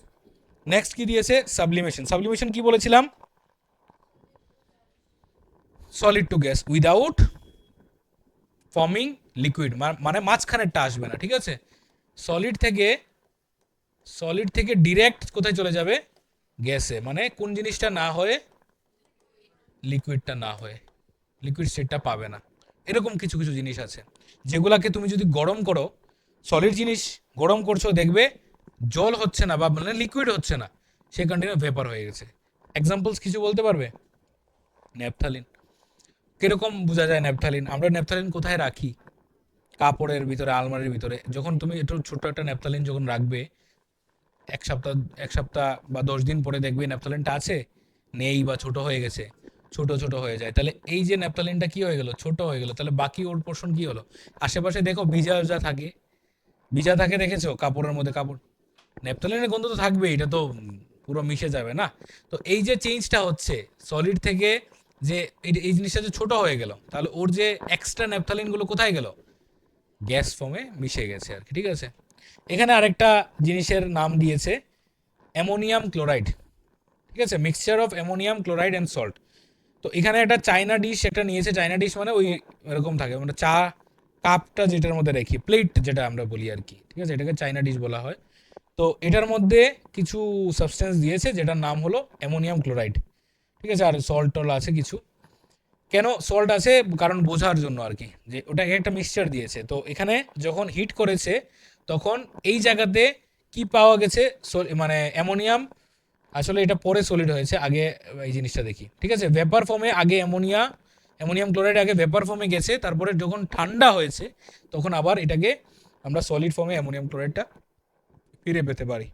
নেক্সট কি দিয়েছে, সাবলিমেশন। সাবলিমেশন কি বলেছিলাম, solid to gas without forming liquid, মানে মাঝখানেরটা আসবে না, ঠিক আছে। সলিড থেকে ডিরেক্ট কোথায় চলে যাবে, গ্যাসে, মানে কোন জিনিসটা না হয়ে, লিকুইডটা না হয়ে, লিকুইড স্টেটটা পাবে না। এরকম কিছু কিছু জিনিস আছে যেগুলাকে তুমি যদি গরম করো, সলিড জিনিস গরম করছো, দেখবে জল হচ্ছে না বা মানে লিকুইড হচ্ছে না, সে কন্টিনিউ ভেপার হয়ে গেছে। এক্সাম্পলস কিছু বলতে পারবে? ন্যাপথালিন, কিরকম বোঝা যায় ন্যাপথালিন? আমরা ন্যাপথালিন কোথায় রাখি, কাপড়ের ভিতরে, আলমারির ভিতরে। যখন তুমি একটু ছোট্ট একটা ন্যাপথালিন যখন রাখবে, এক সপ্তাহ বা 10 দিন পরে দেখবে ন্যাপথালিনটা আছে, নেই বা ছোট হয়ে গেছে, ছোট ছোট হয়ে যায়, তাহলে এই যে ন্যাপথালিনটা কি হয়ে গেল, ছোট হয়ে গেল, তাহলে বাকি ওর পোর্শন কি হলো, আশেপাশে দেখো ভিজা ভিজা থাকে, ভিজা থাকে, দেখেছো কাপড়ের মধ্যে, কাপড়, ন্যাপথালিনের গন্ধ তো থাকবে, এটা তো পুরো মিশে যাবে না। তো এই যে চেঞ্জটা হচ্ছে সলিড থেকে, যে এই জিনিসটা যে ছোট হয়ে গেল, তাহলে ওর যে এক্সট্রা ন্যাপথালিনগুলো কোথায় গেল, গ্যাস ফর্মে মিশে গেছে আর কি, ঠিক আছে। এখানে আরেকটা জিনিসের নাম দিয়েছে অ্যামোনিয়াম ক্লোরাইড, ঠিক আছে, mixture of ammonium chloride and salt. তো এখানে একটা চায়না ডিশ একটা নিয়েছে, চায়না ডিশ মানে ওই এরকম থাকে, মানে চা কাপটা যেটার মধ্যে রেখি, প্লেট যেটা আমরা বলি আর কি, ঠিক আছে, এটাকে চায়না ডিশ বলা হয়। তো এটার মধ্যে কিছু সাবস্টেন্স দিয়েছে যেটার নাম হলো অ্যামোনিয়াম ক্লোরাইড, ঠিক আছে, আর সল্ট টল আছে কিছু। কেন সল্ট আছে, কারণ বোঝার জন্য আর কি, যে ওটাকে একটা মিক্সচার দিয়েছে। তো এখানে যখন হিট করেছে তখন এই জায়গাতে কি পাওয়া গেছে, মানে অ্যামোনিয়াম, আসলে এটা পরে সলিড হয়েছে, আগে এই জিনিসটা দেখি, ঠিক আছে। ভেপার ফর্মে আগে অ্যামোনিয়াম ক্লোরাইড আগে ভেপার ফর্মে গেছে, তারপরে যখন ঠান্ডা হয়েছে তখন আবার এটাকে আমরা সলিড ফর্মে অ্যামোনিয়াম ক্লোরাইডটা ফিরে পেতে পারি।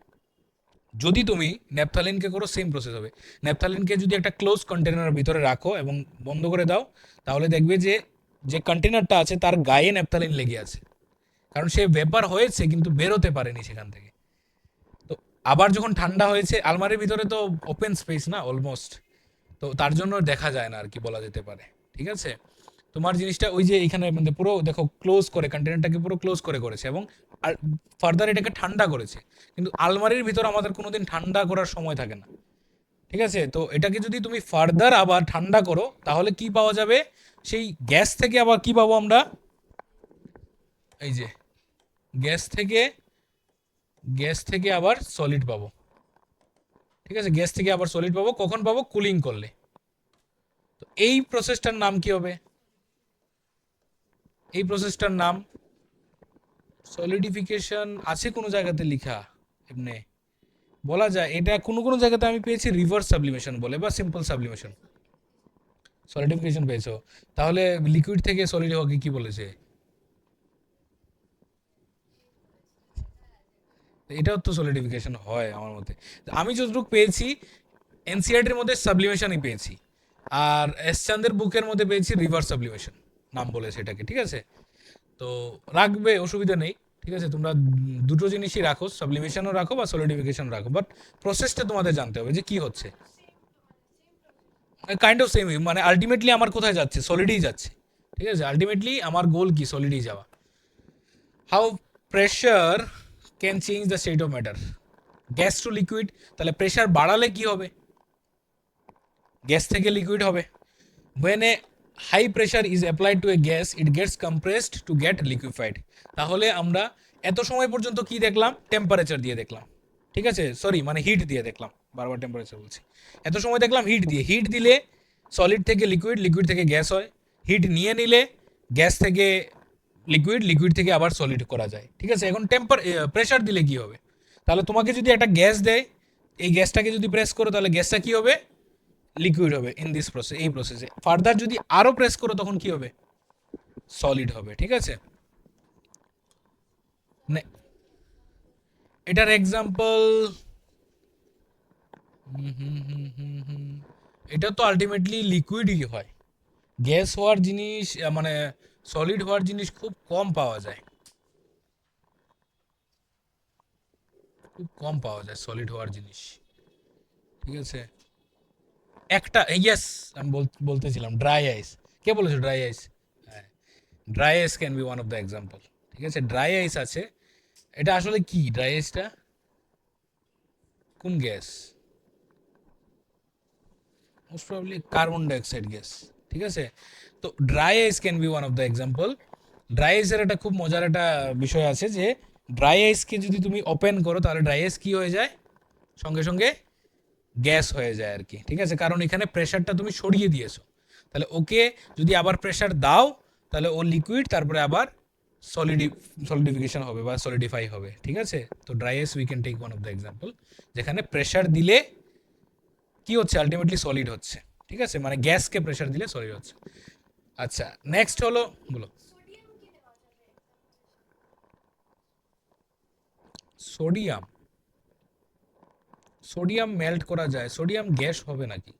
যদি তুমি ন্যাপথালিনকে করো সেম প্রসেস হবে। ন্যাপথালিনকে যদি একটা ক্লোজ কন্টেনারের ভিতরে রাখো এবং বন্ধ করে দাও, তাহলে দেখবে যে যে কন্টেনারটা আছে তার গায়ে ন্যাপথালিন লেগে আছে, কারণ সে ভেপার হয়েছে কিন্তু বেরোতে পারেনি সেখান থেকে। তো আবার যখন ঠান্ডা হয়েছে, আলমারির ভিতরে তো ওপেন স্পেস না অলমোস্ট, তো তার জন্য দেখা যায় না আর কি বলা যেতে পারে। ঠিক আছে, তোমার জিনিসটা ওই যে এখানে মানে পুরো দেখো ক্লোজ করে কন্টেনারটাকে পুরো ক্লোজ করে করেছে এবং আর ফার্দার এটাকে ঠান্ডা করেছে, কিন্তু আলমারির ভিতর আমাদের কোনোদিন ঠান্ডা করার সময় থাকে না। ঠিক আছে, তো এটাকে যদি তুমি ফার্দার আবার ঠান্ডা করো তাহলে কি পাওয়া যাবে, সেই গ্যাস থেকে আবার কি পাবো আমরা, এই যে গ্যাস থেকে গ্যাস থেকে আবার সলিড পাবো। ঠিক আছে, গ্যাস থেকে আবার সলিড পাবো, কখন পাবো, কুলিং করলে। তো এই প্রসেসটার নাম কি হবে, এই প্রসেসটার নাম সলিডিফিকেশন। আছে কোনো জায়গাতে লিখা এমনি বলা যায়, এটা কোনো কোনো জায়গাতে আমি পেয়েছি রিভার্স সাবলিমেশন বলে বা সিম্পল সাবলিমেশন। সলিডিফিকেশন পেয়েছো, তাহলে লিকুইড থেকে সলিড হওয়াকে কি বলেছে? এটাও তো সলিডিফিকেশন হয় আমার মতে। আমি যতটুকু পেয়েছি এনসিআরটির মধ্যে সাবলিমেশনই পেয়েছি, আর এস চান্দের বুকের মধ্যে পেয়েছি রিভার্স সাবলিমেশন নাম বলেছে এটাকে। ঠিক আছে, তো রাখবে, অসুবিধা নেই। ঠিক আছে, তোমরা দুটো জিনিসই রাখো, সাবলিমেশনও রাখো বা সলিডিফিকেশন রাখো, বাট প্রসেসটা তোমাদের জানতে হবে যে কি হচ্ছে। কাইন্ড অফ সেম, মানে আলটিমেটলি আমার কোথায় যাচ্ছে, সলিডেই যাচ্ছে। ঠিক আছে, আলটিমেটলি আমার গোল কি, সলিডেই যাওয়া। How pressure can change the state of matter, gas to liquid, তাহলে প্রেশার বাড়ালে কি হবে, গ্যাস থেকে লিকুইড হবে। when a high pressure is applied to a gas it gets compressed to get liquefied। তাহলে আমরা এত সময় পর্যন্ত কি দেখলাম, টেম্পারেচার দিয়ে দেখলাম। ঠিক আছে, সরি মানে হিট দিয়ে দেখলাম, বারবার টেম্পারেচার বলছি। এত সময় দেখলাম হিট দিয়ে, হিট দিলে সলিড থেকে লিকুইড, লিকুইড থেকে গ্যাস হয়। হিট নিয়ে নিলে গ্যাস থেকে লিকুইড, লিকুইড থেকে আবার সলিড করা যায়। ঠিক আছে, এখন প্রেশার দিলে কি হবে, তাহলে তোমাকে যদি একটা গ্যাস দেয়, এই গ্যাসটাকে যদি প্রেস করো তাহলে গ্যাসটা কি হবে, লিকুইড হবে ইন দিস প্রসেস, এই প্রসেসে। ফার্দার যদি আরো প্রেস করো তখন কি হবে, সলিড হবে। ঠিক আছে, এটার এক্সাম্পল, এটা তো আলটিমেটলি লিকুইডই হয়, গ্যাস হওয়ার জিনিস মানে সলিড হওয়ার জিনিস খুব কম পাওয়া যায়, খুব কম পাওয়া যায় সলিড হওয়ার জিনিস। ঠিক আছে, একটা ইয়েস আমি বলতেছিলাম ড্রাই আইস। কে বলেছো ড্রাই আইস? হ্যাঁ, dry ice can be one of the example. ঠিক আছে, ড্রাই আইস আছে, এটা আসলে কি ড্রাই আইসটা, কোন gas, most probably carbon dioxide gas. ঠিক আছে, তো dry ice can be one of the example. Dry আইসের একটা খুব মজার একটা বিষয় আছে যে ড্রাই আইসকে যদি তুমি ওপেন করো তাহলে ড্রাই আইস কি হয়ে যায়, সঙ্গে সঙ্গে গ্যাস হয়ে যায় আর কি। ঠিক আছে, কারণ এখানে প্রেশারটা তুমি সরিয়ে দিয়েছো। তাহলে ওকে যদি আবার প্রেশার দাও তাহলে ও লিকুইড, তারপরে আবার সলিডিফিকেশন হবে বা সলিডিফাই হবে। ঠিক আছে, তো dry ice we can take one of the example, যেখানে প্রেশার দিলে কি হচ্ছে, আলটিমেটলি সলিড হচ্ছে। ঠিক আছে, মানে গ্যাসকে প্রেশার দিলে সলিড হচ্ছে। আচ্ছা, নেক্সট হলো, বলো। সোডিয়াম, সোডিয়াম মেল্ট করা যায়, সোডিয়াম গ্যাস হবে নাকি?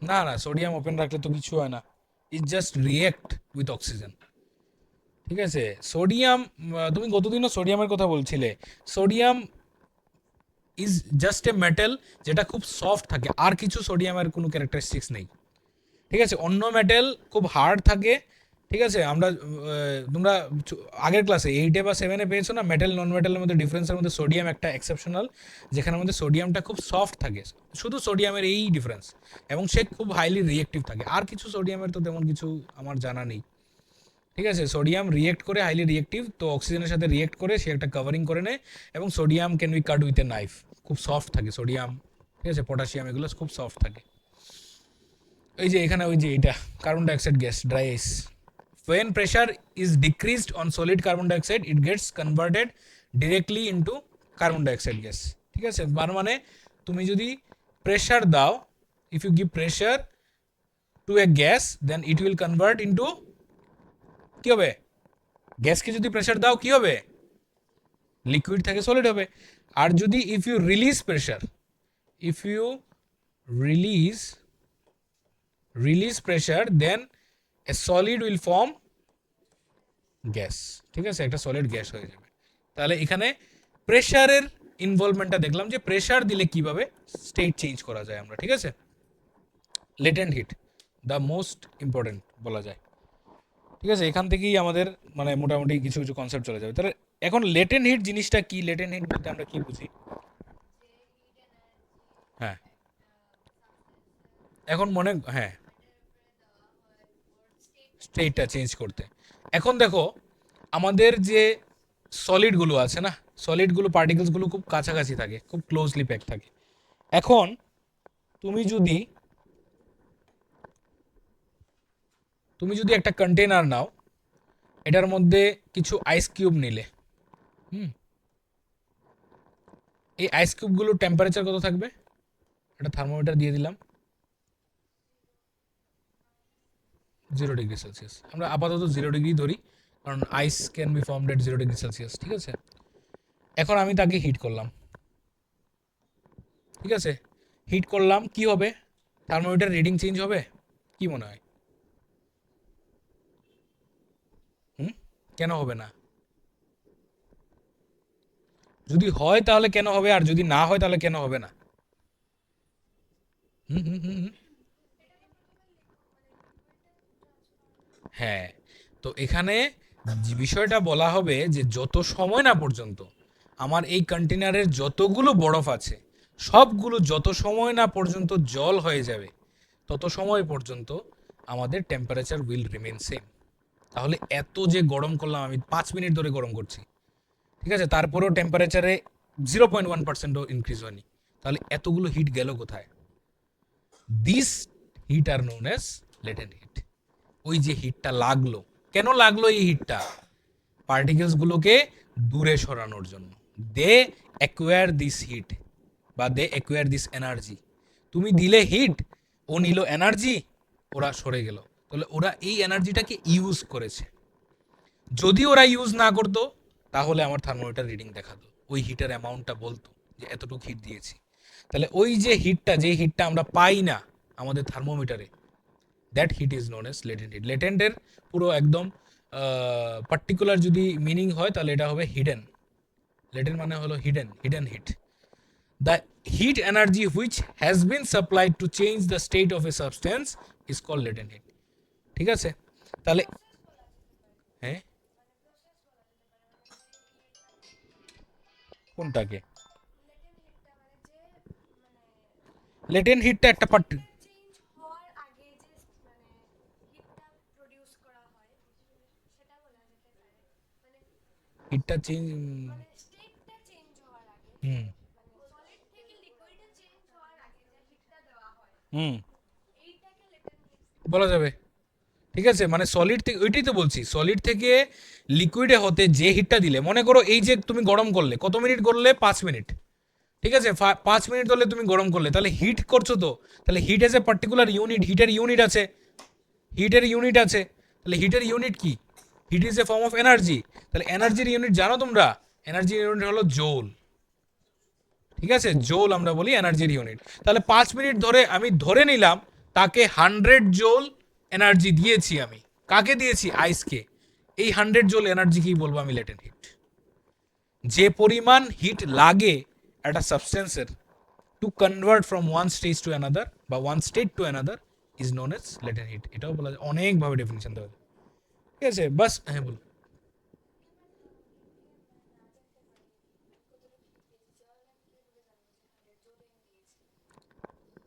না না, সোডিয়াম ওপেন রাখলে তো কিছু হয় না, it just react with oxygen. ঠিক আছে, সোডিয়াম, তুমি গতদিনও সোডিয়ামের কথা বলছিলে। Sodium is just a metal যেটা খুব সফট থাকে, আর কিছু সোডিয়ামের কোনো ক্যারেক্টারিস্টিক্স নেই। ঠিক আছে, অন্য মেটাল খুব হার্ড থাকে। ঠিক আছে, আমরা তোমরা আগের ক্লাসে 8-এ বা 7-এ পেয়েছো না, মেটাল নন মেটালের মধ্যে ডিফারেন্সের মধ্যে সোডিয়াম একটা এক্সেপশনাল, যেখানের মধ্যে সোডিয়ামটা খুব সফট থাকে, শুধু সোডিয়ামের এই ডিফারেন্স, এবং সে খুব হাইলি রিয়েক্টিভ থাকে। আর কিছু সোডিয়ামের তো তেমন কিছু আমার জানা নেই। ঠিক আছে, সোডিয়াম রিয়েক্ট করে, হাইলি রিয়েক্টিভ, তো অক্সিজেনের সাথে রিয়েক্ট করে সে একটা কাভারিং করে নেয়, এবং sodium can be cut with a knife, খুব সফট থাকে সোডিয়াম। ঠিক আছে, পটাশিয়াম এগুলো খুব সফট থাকে। এই যে এখানে ওই যে এটা carbon dioxide gas, dry ice, when pressure is decreased on solid carbon dioxide it gets converted directly into carbon dioxide gas। ঠিক আছে, মানে তুমি যদি প্রেশার দাও, if you give pressure to a gas then it will convert into, কি হবে, গ্যাসকে যদি pressure দাও কি হবে, লিকুইড থেকে সলিড হবে। আর যদি if you release pressure, if you release pressure, then a solid will form gas. ঠিক আছে, একটা সলিড গ্যাস হয়ে যাবে। তাহলে এখানে প্রেশারের ইনভলভমেন্টটা দেখলাম যে প্রেশার দিলে কিভাবে স্টেট চেঞ্জ করা যায় আমরা। ঠিক আছে, latent heat the most important বলা যায়। ঠিক আছে, এখান থেকেই আমাদের মানে মোটামুটি কিছু কিছু কনসেপ্ট চলে যাবে। তাহলে এখন লেটেন্ট হিট জিনিসটা কি, লেটেন্ট হিট বলতে আমরা কি বুঝি? হ্যাঁ, এখন মনে, হ্যাঁ, স্টেটটা চেঞ্জ করতে। এখন দেখো আমাদের যে সলিডগুলো আছে না, সলিডগুলো পার্টিকেলসগুলো খুব কাছাকাছি থাকে, খুব ক্লোজলি প্যাক থাকে। এখন তুমি যদি একটা কন্টেনার নাও, এটার মধ্যে কিছু আইস কিউব নিলে, এই আইস কিউবগুলোর টেম্পারেচার কত থাকবে? একটা থার্মোমিটার দিয়ে দিলাম, 0 ডিগ্রি সেলসিয়াস। আমরা আপাতত 0 ডিগ্রি ধরি, কারণ ice can be formed at 0 degree celsius. ঠিক আছে, এখন আমি তাকে হিট করলাম। ঠিক আছে, হিট করলাম, কি হবে? থার্মোমিটার রিডিং চেঞ্জ হবে? কি মনে হয়? কেন হবে না? যদি হয় তাহলে কেন হবে, আর যদি না হয় তাহলে কেন হবে না? হুম হুম হুম হুম। হ্যাঁ, তো এখানে বিষয়টা বলা হবে যে যত সময় না পর্যন্ত আমার এই কন্টেনারের যতগুলো বরফ আছে সবগুলো যত সময় না পর্যন্ত জল হয়ে যাবে, তত সময় পর্যন্ত আমাদের টেম্পারেচার উইল রিমেন সেম। তাহলে এত যে গরম করলাম, আমি 5 মিনিট ধরে গরম করছি, ঠিক আছে, তারপরেও টেম্পারেচারে 0.1%ও ইনক্রিজ হয়নি। তাহলে এতগুলো হিট গেল কোথায়? This heat are known as latent heat. ওই যে হিটটা লাগলো, কেন লাগলো এই হিটটা? পার্টিকেলসগুলোকে দূরে সরানোর জন্য। দে অ্যাকোয়ার দিস হিট বা দে অ্যাকোয়ার দিস এনার্জি। তুমি দিলে হিট, ও নিল এনার্জি, ওরা সরে গেল। তাহলে ওরা এই এনার্জিটাকে ইউজ করেছে। যদি ওরা ইউজ না করতো তাহলে আমার থার্মোমিটার রিডিং দেখাতো, ওই হিটের অ্যামাউন্টটা বলতো যে এতটুকু হিট দিয়েছি। তাহলে ওই যে হিটটা, যে হিটটা আমরা পাই না আমাদের থার্মোমিটারে, that heat is known as latent heat. লেটেন্টের পুরো একদম পার্টিকুলার যদি মিনিং হয় তাহলে এটা হবে হিডেন। লেটেন্ট মানে হলো hidden, hidden heat. The heat energy which has been supplied to change the state of a substance is call latent heat. ঠিক আছে, তাহলে হ্যাঁ, কোনটাকে? লেটেন্ট হিটটা একটা হিটটা চেঞ্জ, হুম হুম বলা যাবে। ঠিক আছে, মানে সলিড থেকে, ওইটাই তো বলছি, সলিড থেকে লিকুইডে হতে যে হিটটা দিলে, মনে করো এই যে তুমি গরম করলে, কত মিনিট করলে? 5 মিনিট। ঠিক আছে, 5 মিনিট ধরলে তুমি গরম করলে, তাহলে হিট করছো তো, তাহলে heat as a particular unit, হিটের ইউনিট আছে, হিটের ইউনিট আছে। তাহলে হিটের ইউনিট কি? Heat is a form of energy. তাহলে এনার্জির ইউনিট জানো তোমরা? এনার্জির ইউনিট হলো জোল। ঠিক আছে, জোল আমরা বলি এনার্জির ইউনিট। তাহলে 5 মিনিট ধরে আমি ধরে নিলাম তাকে 100 জোল এনার্জি দিয়েছি আমি। কাকে দিয়েছি? আইসকে। এই 100 জোল এনার্জি কি বলবো আমি? Latent heat. যে পরিমাণ হিট লাগে একটা সাবস্টেন্সের to convert from one stage to another বা one state to another is known as latent heat. এটাও বলা যায়, অনেকভাবে ডেফিনিশন দেওয়া যায়। ঠিক আছে, বাস, হ্যাঁ বল।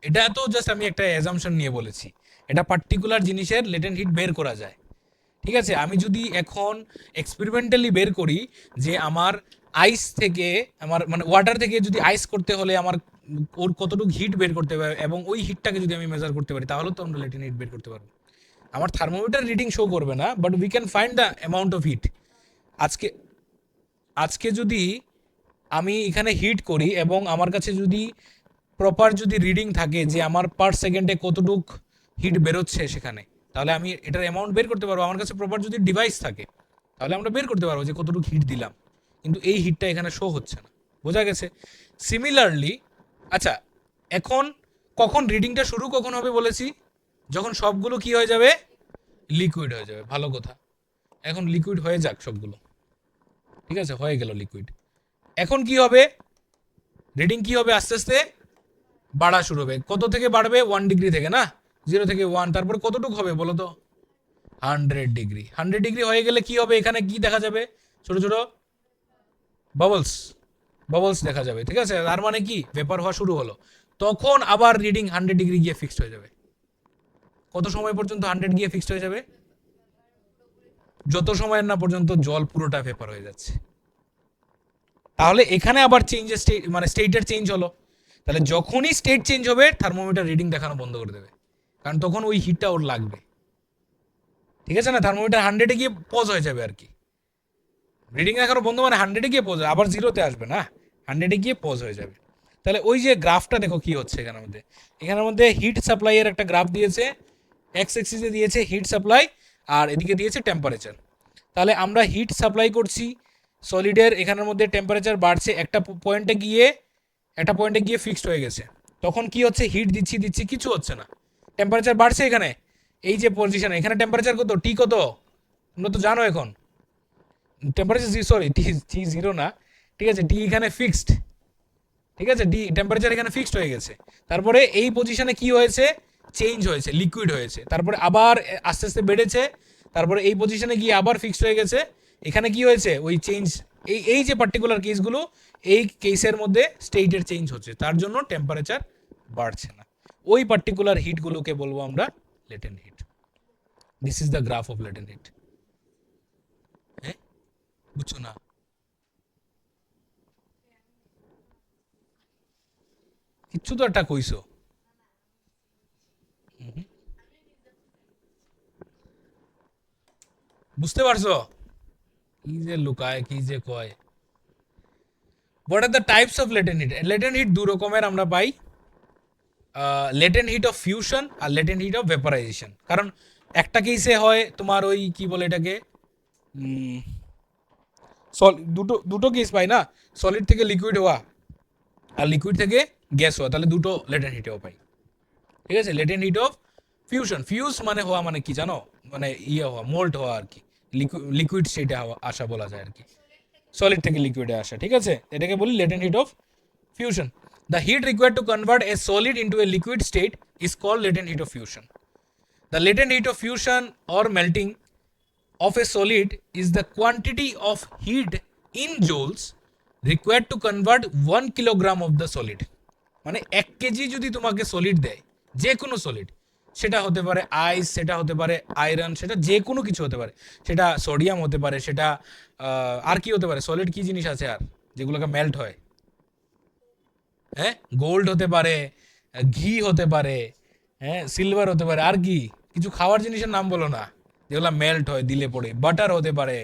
এটা তো জাস্ট আমি একটা অ্যাজাম্পশন নিয়ে বলেছি, এটা পার্টিকুলার জিনিসের লেটেন্ট হিট বের করা যায়। ঠিক আছে, আমি যদি এখন এক্সপেরিমেন্টালি বের করি যে আমার আইস থেকে, আমার মানে ওয়াটার থেকে যদি আইস করতে হলে আমার ওর কতটুকু হিট বের করতে পারে, এবং ওই হিটটাকে যদি আমি মেজার করতে পারি, তাহলে তো আমরা লেটেন্ট হিট বের করতে পারবো। আমার থার্মোমিটার রিডিং শো করবে না, but we can find the amount of heat. আজকে আজকে যদি আমি এখানে হিট করি এবং আমার কাছে যদি প্রপার যদি রিডিং থাকে যে আমার পার সেকেন্ডে কতটুক হিট বেরোচ্ছে সেখানে, তাহলে আমি এটার অ্যামাউন্ট বের করতে পারবো। আমার কাছে প্রপার যদি ডিভাইস থাকে তাহলে আমরা বের করতে পারবো যে কতটুকু হিট দিলাম। কিন্তু এই হিটটা এখানে শো হচ্ছে না। বোঝা গেছে? সিমিলারলি, আচ্ছা এখন কখন রিডিংটা শুরু কখন হবে বলেছি? যখন সবগুলো কি হয়ে যাবে, লিকুইড হয়ে যাবে। ভালো কথা, এখন লিকুইড হয়ে যাক সবগুলো, ঠিক আছে, হয়ে গেল লিকুইড। এখন কি হবে, রিডিং কি হবে, আস্তে আস্তে বাড়া শুরু হবে। কত থেকে বাড়বে, 1 ডিগ্রি থেকে না, 0 থেকে 1, তারপরে কতটুকু হবে বলো তো, 100 ডিগ্রি। 100 ডিগ্রি হয়ে গেলে কি হবে, এখানে কি দেখা যাবে, ছোট ছোট বাবলস, বাবলস দেখা যাবে, ঠিক আছে, তার মানে কি ভেপার হওয়া শুরু হলো। তখন আবার রিডিং 100 ডিগ্রি গিয়ে ফিক্সড হয়ে যাবে। কত সময় পর্যন্ত 100 গিয়ে ফিক্সড হয়ে যাবে, যত সময় না পর্যন্ত জল পুরোটা ভেপার হয়ে যাচ্ছে। তাহলে এখানে আবার চেঞ্জের স্টেট, মানে স্টেটের চেঞ্জ হলো। তাহলে যখনই স্টেট চেঞ্জ হবে থার্মোমিটার রিডিং দেখানো বন্ধ করে দেবে, কারণ তখন ওই হিটটা ওর লাগবে, ঠিক আছে না। থার্মোমিটার 100-এ গিয়ে পজ হয়ে যাবে আর কি, রিডিং দেখানো বন্ধ মানে 100-এ গিয়ে পজ, আবার 0-তে আসবে না, 100-এ গিয়ে পজ হয়ে যাবে। তাহলে ওই যে গ্রাফটা দেখো কি হচ্ছে এখানের মধ্যে, এখানের মধ্যে হিট সাপ্লাইয়ের একটা গ্রাফ দিয়েছে, এক্স এক্সিসে দিয়েছে হিট সাপ্লাই, আর এদিকে দিয়েছে টেম্পারেচার। তাহলে আমরা হিট সাপ্লাই করছি সলিডের, এখানের মধ্যে টেম্পারেচার বাড়ছে, একটা পয়েন্টে গিয়ে ফিক্সড হয়ে গেছে। তখন কি হচ্ছে, হিট দিচ্ছি কিছু হচ্ছে না, টেম্পারেচার বাড়ছে এখানে, এই যে পজিশনে এখানে টেম্পারেচার কত, টি কত তোমরা তো জানো এখন, টেম্পারেচার সরি টি 0 না, ঠিক আছে, টি এখানে ফিক্সড, ঠিক আছে, ডি টেম্পারেচার এখানে ফিক্সড হয়ে গেছে। তারপরে এই পজিশনে কি হয়েছে, চেঞ্জ হয়েছে, লিকুইড হয়েছে, তারপরে আবার আস্তে আস্তে বেড়েছে, তারপরে এই পজিশনে গিয়ে আবার ফিক্সড হয়ে গেছে। এখানে কি হয়েছে, ওই চেঞ্জ, এই যে পার্টিকুলার কেসগুলো, এই কেসের মধ্যে স্টেটের চেঞ্জ হচ্ছে, তার জন্য টেম্পারেচার বাড়ছে না। ওই পার্টিকুলার হিটগুলোকে বলবো আমরা latent heat. This is the graph of latent heat. হ্যাঁ, বুঝছো না? কিচ্ছু তো একটা কইছো। বুঝতে পারছো কি যে লুকায়, কি যে কয়। What are the types of latent heat? Latent heat দু রকমের আমরা পাই, লেটেন্ট হিট অফ ফিউশন আর লেটেন্ট হিট অফ ভেপারাইজেশন। কারণ একটা কেসে হয় তোমার ওই কি বলে এটাকে, দুটো দুটো কেস পাই না, সলিড থেকে লিকুইড হওয়া আর লিকুইড থেকে গ্যাস হওয়া, তাহলে দুটো লেটেন্ট হিটেও পাই, ঠিক আছে। Latent heat of fusion, fuse মানে হওয়া মানে কি জানো, মানে ইয়ে হওয়া, মোল্ড হওয়া আর কি, লিকুইড স্টেটে আসা বলা যায় আর কি, সলিড থেকে লিকুইডে আসা, ঠিক আছে, এটাকে বলি latent heat of fusion. The heat required to convert a solid into a liquid state is called latent heat of fusion. The latent heat of fusion or melting of a solid is the quantity of heat in joules required to convert 1 kilogram of the solid. মানে 1 KG যদি তোমাকে solid দেয়, যে কোনো solid, সেটা হতে পারে আইস, সেটা হতে পারে আয়রন, সেটা যে কোনো কিছু হতে পারে, সেটা সোডিয়াম হতে পারে, সেটা আর কি হতে পারে, সলিড কি জিনিস আছে আর যেগুলোকে মেল্ট হয়, হ্যাঁ, গোল্ড হতে পারে, ঘি হতে পারে, হ্যাঁ, সিলভার হতে পারে, আর কি কিছু খাওয়ার জিনিসের নাম বলো না যেগুলো মেল্ট হয় দিলে পড়ে, বাটার হতে পারে,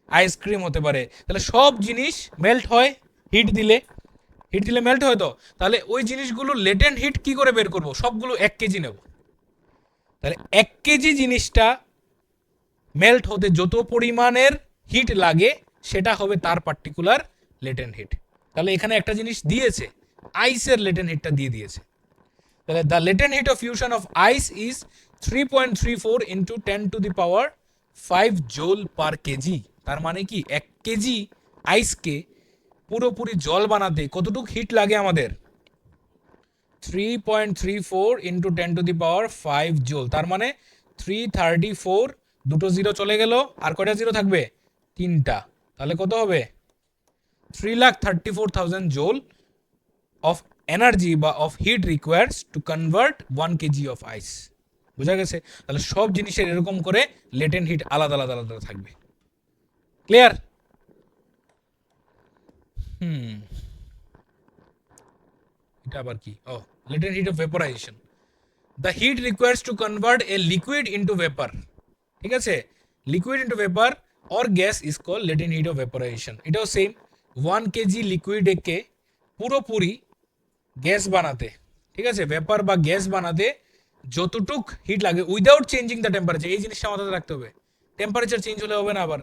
আইসক্রিম হতে পারে। তাহলে সব জিনিস মেল্ট হয় হিট দিলে, হিট দিলে মেল্ট হয়। তো তাহলে ওই জিনিসগুলো লেটেন্ট হিট কি করে বের করব, সবগুলো 1 কেজি নেব, তাহলে 1 কেজি জিনিসটা মেল্ট হতে যত পরিমাণের হিট লাগে সেটা হবে তার পার্টিকুলার লেটেন্ট হিট। তাহলে এখানে একটা জিনিস দিয়েছে, আইসের লেটেন্ট হিটটা দিয়ে দিয়েছে। তাহলে the latent heat of fusion of ice is 3.34 into 10⁵ joule per kg. তার মানে কি 1 কেজি আইসকে পুরোপুরি জল বানাতে কতটুকু হিট লাগে আমাদের, 3.34 ইন্টু 10⁵ জোল, তার মানে 334, দুটো জিরো চলে গেল, আর কয়টা জিরো থাকবে, 3টা, তাহলে কত হবে, 3,34,000 জোল অফ এনার্জি বা of heat requires to convert 1 KG of ice. বোঝা গেছে? তাহলে সব জিনিসের এরকম করে লেটেন্ট হিট আলাদা আলাদা আলাদা থাকবে। ক্লিয়ার? এটা আবার কি, ও latent heat of vaporisation, the heat requires to convert a liquid into vapour, ঠিক আছে, liquid into vapour or gas is call latent heat of vaporisation. এটাও সেম, 1 কেজি লিকুইডকে পুরোপুরি গ্যাস বানাতে, ঠিক আছে, ভেপার বা গ্যাস বানাতে যতটুক হিট লাগে উইদাউট চেঞ্জিং দ্য টেম্পারেচার, এই জিনিসটা মাথায় রাখতে হবে, টেম্পারেচার চেঞ্জ হলে হবে না আবার,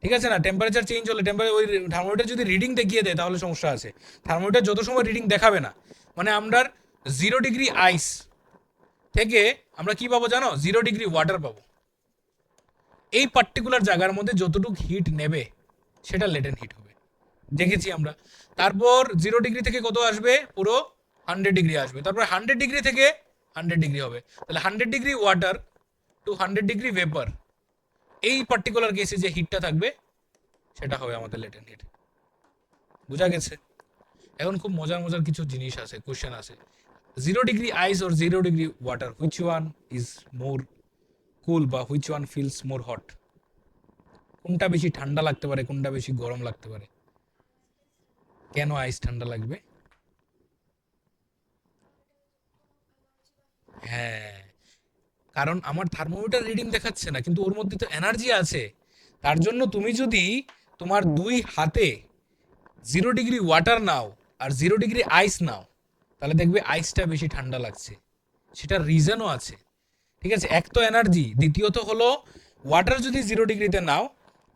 ঠিক আছে না, টেম্পারেচার চেঞ্জ হলে ওই থার্মোমিটার যদি রিডিং দেখিয়ে দেয় তাহলে সমস্যা আছে। থার্মোমিটার যত সময় রিডিং দেখাবে না, মানে আমরা 0 ডিগ্রি আইস থেকে আমরা কি পাবো জানো, 0 ডিগ্রি ওয়াটার পাবো। এই পার্টিকুলার জায়গার মধ্যে যতটুকু হিট নেবে সেটা লেটেন্ট হিট হবে, দেখেছি আমরা। তারপর 0 ডিগ্রি থেকে কত আসবে, পুরো 100 ডিগ্রি আসবে। তারপর 100 ডিগ্রি থেকে 100 ডিগ্রি হবে। তাহলে 100 degree water to 100 degree vapour, এই পার্টিকুলার কেসে যে হিটটা থাকবে সেটা হবে আমাদের লেটেন্ট হিট। বোঝা গেছে? এখন খুব মজার মজার কিছু জিনিস আছে, কোশ্চেন আছে। 0 degree ice or 0 degree water, which one is more cool বা which one feels more hot? কোনটা বেশি ঠান্ডা লাগতে পারে, কোনটা বেশি গরম লাগতে পারে? কেন আইস ঠান্ডা লাগবে? হ্যাঁ, কারণ আমার থার্মোমিটার রিডিং দেখাচ্ছে না, কিন্তু ওর মধ্যে তো এনার্জি আছে। তার জন্য তুমি যদি তোমার দুই হাতে 0 ডিগ্রি ওয়াটার নাও আর 0 ডিগ্রি আইস নাও, তাহলে দেখবে আইসটা বেশি ঠান্ডা লাগছে। সেটার রিজনও আছে। ঠিক আছে, এক তো এনার্জি, দ্বিতীয়ত হলো ওয়াটার যদি 0 ডিগ্রিতে নাও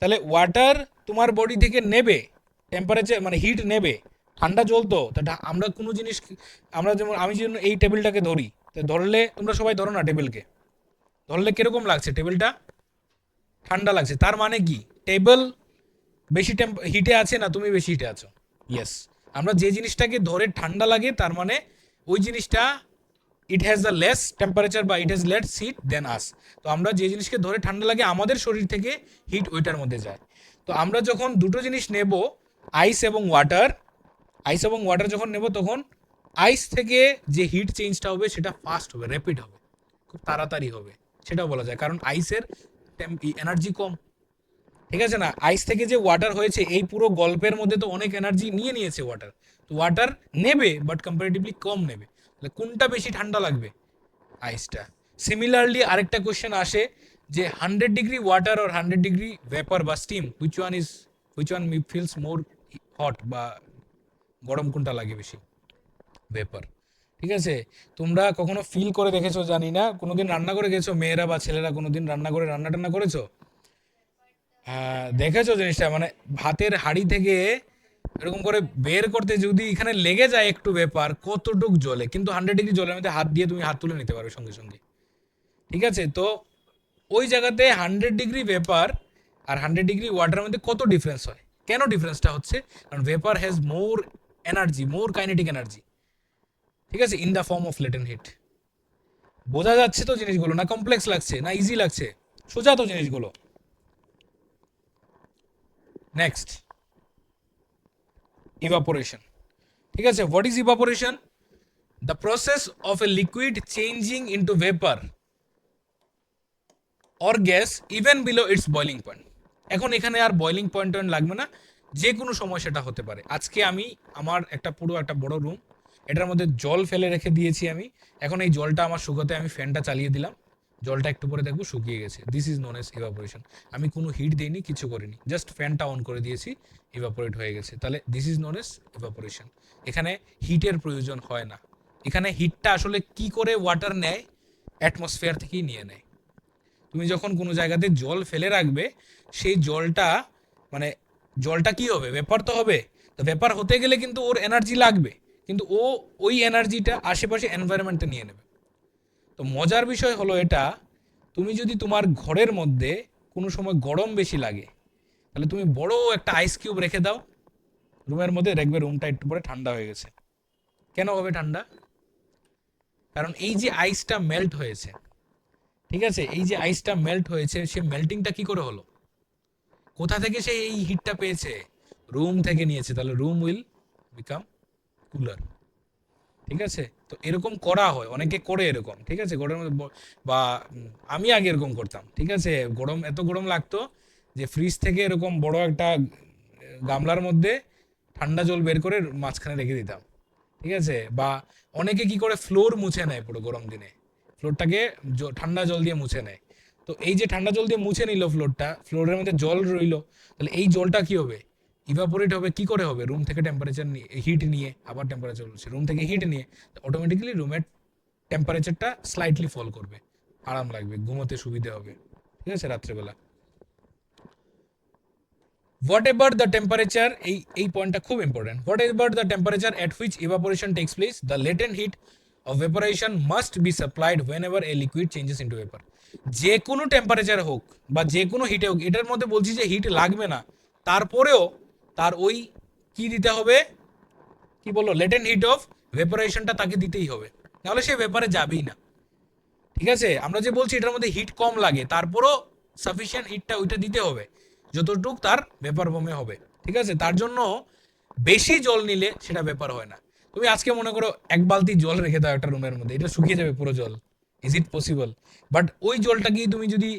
তাহলে ওয়াটার তোমার বডি থেকে নেবে টেম্পারেচার, মানে হিট নেবে। ঠান্ডা জ্বলতো তা আমরা কোনো জিনিস, আমরা যেমন আমি যেমন এই টেবিলটাকে ধরি, তো ধরলে তোমরা সবাই ধরো না টেবিলকে, ধরলে কিরকম লাগছে, টেবিলটা ঠান্ডা লাগছে। তার মানে কি, টেবিল বেশি হিটে আছে না তুমি বেশি হিটে আছো? ইয়েস। আমরা যে জিনিসটাকে ধরে ঠান্ডা লাগে তার মানে ওই জিনিসটা it has the less temperature বা ইট হ্যাজ লেস হিট দেন আস। তো আমরা যে জিনিসকে ধরে ঠান্ডা লাগে আমাদের শরীর থেকে হিট ওইটার মধ্যে যায়। তো আমরা যখন দুটো জিনিস নেব, আইস এবং ওয়াটার, আইস এবং ওয়াটার যখন নেব তখন আইস থেকে যে হিট চেঞ্জটা হবে সেটা ফাস্ট হবে, র্যাপিড হবে, খুব তাড়াতাড়ি হবে, সেটাও বলা যায়। কারণ আইসের এনার্জি কম। ঠিক আছে না, আইস থেকে যে ওয়াটার হয়েছে এই পুরো গল্পের মধ্যে তো অনেক এনার্জি নিয়ে নিয়েছে ওয়াটার। তো ওয়াটার নেবে বাট কম্পারেটিভলি কম নেবে। তাহলে কোনটা বেশি ঠান্ডা লাগবে? আইসটা। সিমিলারলি আরেকটা কোশ্চেন আসে যে 100 ডিগ্রি ওয়াটার আর 100 ডিগ্রি ভেপার বা steam, which one feels more hot বা গরম কোনটা লাগে বেশি? ভেপার। ঠিক আছে, তোমরা কখনো ফিল করে দেখেছো জানি না, কোনোদিন রান্না করে গেছো মেয়েরা বা ছেলেরা, কোনোদিন রান্না করে রান্না টান্না করেছো? হ্যাঁ, দেখেছো জিনিসটা, মানে ভাতের হাঁড়ি থেকে এরকম করে বের করতে যদি এখানে লেগে যায় একটু ব্যাপার, কতটুক জলে, কিন্তু 100 ডিগ্রি জলের মধ্যে হাত দিয়ে তুমি হাত তুলে নিতে পারবে সঙ্গে সঙ্গে। ঠিক আছে, তো ওই জায়গাতে 100 ডিগ্রি ভেপার আর 100 ডিগ্রি ওয়াটারের মধ্যে কত ডিফারেন্স হয়? কেন ডিফারেন্সটা হচ্ছে? কারণ vapour has more energy, more kinetic energy. ঠিক আছে, in the form of latent heat. বোঝা যাচ্ছে তো জিনিসগুলো? না কমপ্লেক্স লাগছে না ইজি লাগছে? সোজা তো জিনিসগুলো। Next, evaporation. ঠিক আছে, what is evaporation? The process of a liquid changing into vapour or gas even below it's boiling point. এখন এখানে আর বয়লিং পয়েন্ট লাগবে না, যে কোনো সময় সেটা হতে পারে। আজকে আমি আমার পুরো একটা বড় রুম, এটার মধ্যে জল ফেলে রেখে দিয়েছি আমি। এখন এই জলটা আমার শুকোতে আমি ফ্যানটা চালিয়ে দিলাম, জলটা একটু পরে দেখবো শুকিয়ে গেছে। This is known S evaporation. আমি কোনো হিট দিইনি, কিছু করিনি, জাস্ট ফ্যানটা অন করে দিয়েছি, ইভাপোরেট হয়ে গেছে। তাহলে this is known S evaporation. এখানে হিটের প্রয়োজন হয় না। এখানে হিটটা আসলে কি করে ওয়াটার নেয়? অ্যাটমসফিয়ার থেকেই নিয়ে নেয়। তুমি যখন কোনো জায়গাতে জল ফেলে রাখবে, সেই জলটা, মানে জলটা কি হবে, ভেপার তো হবে। তো ভেপার হতে গেলে কিন্তু ওর এনার্জি লাগবে, কিন্তু ও ওই এনার্জিটা আশেপাশে এনভায়রনমেন্টে নিয়ে নেবে। তো মজার বিষয় হলো এটা, তুমি যদি তোমার ঘরের মধ্যে কোনো সময় গরম বেশি লাগে, তাহলে তুমি বড় একটা আইস কিউব রেখে দাও রুমের মধ্যে, দেখবে রুমটা একটু পরে ঠান্ডা হয়ে গেছে। কেন হবে ঠান্ডা? কারণ এই যে আইসটা মেল্ট হয়েছে, ঠিক আছে, এই যে আইসটা মেল্ট হয়েছে, সে মেল্টিংটা কি করে হলো? কোথা থেকে সে এই হিটটা পেয়েছে? রুম থেকে নিয়েছে। তাহলে রুম উইল বিকাম কুলার। ঠিক আছে, তো এরকম করা হয়, অনেকে করে এরকম। ঠিক আছে, গরমের মধ্যে বা আমি আগে এরকম করতাম। ঠিক আছে, গরম এত গরম লাগতো যে ফ্রিজ থেকে এরকম বড় একটা গামলার মধ্যে ঠান্ডা জল বের করে মাঝখানে রেখে দিতাম। ঠিক আছে, বা অনেকে কি করে ফ্লোর মুছে নেয় পুরো গরম দিনে, ফ্লোরটাকে ঠান্ডা জল দিয়ে মুছে নেয়। তো এই যে ঠান্ডা জল দিয়ে মুছে নিল ফ্লোরটা, ফ্লোরের মধ্যে জল রইলো, তাহলে এই জলটা কি হবে? ইভাপোরেট হবে। কি করে হবে? রুম থেকে টেম্পারেচার নিয়ে, হিট নিয়ে, আবার টেম্পারেচার হচ্ছে রুম থেকে হিট নিয়ে, অটোমেটিক্যালি রুমের টেম্পারেচারটা স্লাইটলি ফল করবে, আরাম লাগবে, ঘুমোতে সুবিধা হবে। ঠিক আছে, রাত্রেবেলা। হোয়াট এভার দ্য টেম্পারেচার, এই পয়েন্টটা খুব important, whatever the temperature at which evaporation takes place, the latent heat of vaporisation must be supplied whenever a liquid changes into vapour. যে কোনো টেম্পারেচার হোক বা যে কোনো হিটে হোক, এটার মধ্যে বলছি যে হিট লাগবে না, তারপরেও তার ওই কি দিতে হবে, কি বললো, লেটেন্ট হিট অফ ভেপোরেশনটা তাকে দিতেই হবে, নাহলে সে ভেপারে যাবেই না। ঠিক আছে, আমরা যে বলছি এটার মধ্যে হিট কম লাগে, তারপরও সাফিসিয়েন্ট হিটটা ওইটা দিতে হবে যতটুক তার ভেপার বমে হবে। ঠিক আছে, তার জন্য বেশি জল নিলে সেটা ব্যাপার হয় না। তুমি আজকে মনে করো এক বালতি জল রেখে দাও একটা রুমের মধ্যে, এটা শুকিয়ে যাবে পুরো জল, ইজ ইট পসিবল? বাট ওই জলটাকে তুমি যদি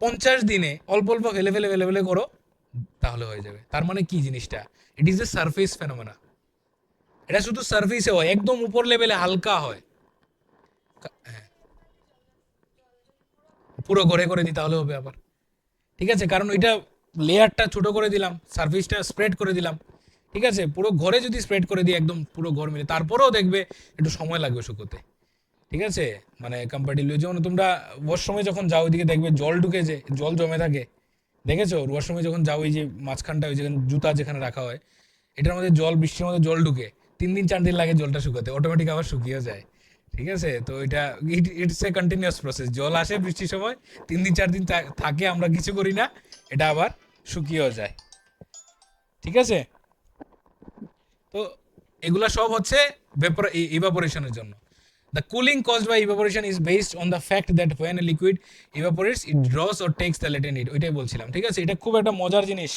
50 দিনে অল্প অল্প ফেলে ফেলে ফেলে ফেলে করো, তাহলে হয়ে যাবে। তার মানে কি জিনিসটা, it is a surface phenomena. এটা শুধু সারফেসে হয়, একদম উপর লেভেলে হালকা হয়। হ্যাঁ, পুরো ঘরে করে দিতে হলে হবে আবার। ঠিক আছে, কারণ ওইটা লেয়ারটা ছোট করে দিলাম, সারফেসটা স্প্রেড করে দিলাম। ঠিক আছে, পুরো ঘরে যদি স্প্রেড করে দিই একদম পুরো ঘর মিলে, তারপরেও দেখবে একটু সময় লাগবে শুকোতে। ঠিক আছে, মানে কম্পারেটিভলি যেমন তোমরা ওয়াশরুমে যখন যাও ওইদিকে দেখবে জল ঢুকে, যে জল জমে থাকে, দেখেছো? ওয়াশরুমে যখন যাও, ওই যে মাঝখানটা, ওই যেখানে জুতা যেখানে রাখা হয়, এটার মধ্যে জল, বৃষ্টির মধ্যে জল ঢুকে 3 দিন 4 দিন লাগে জলটা শুকাতে, অটোমেটিক আবার শুকিয়ে যায়। ঠিক আছে, তো এটা ইটস এ কন্টিনিউয়াস প্রসেস। জল আসে বৃষ্টির সময়, 3 দিন 4 দিন থাকে, আমরা কিছু করি না, এটা আবার শুকিয়েও যায়। ঠিক আছে, তো এগুলা সব হচ্ছে ইভাপোরেশনের জন্য। The cooling caused by evaporation is based on the fact that when a liquid evaporates, it draws or takes the latent heat. ওইটাই বলছিলাম। ঠিক আছে, এটা খুব একটা মজার জিনিস।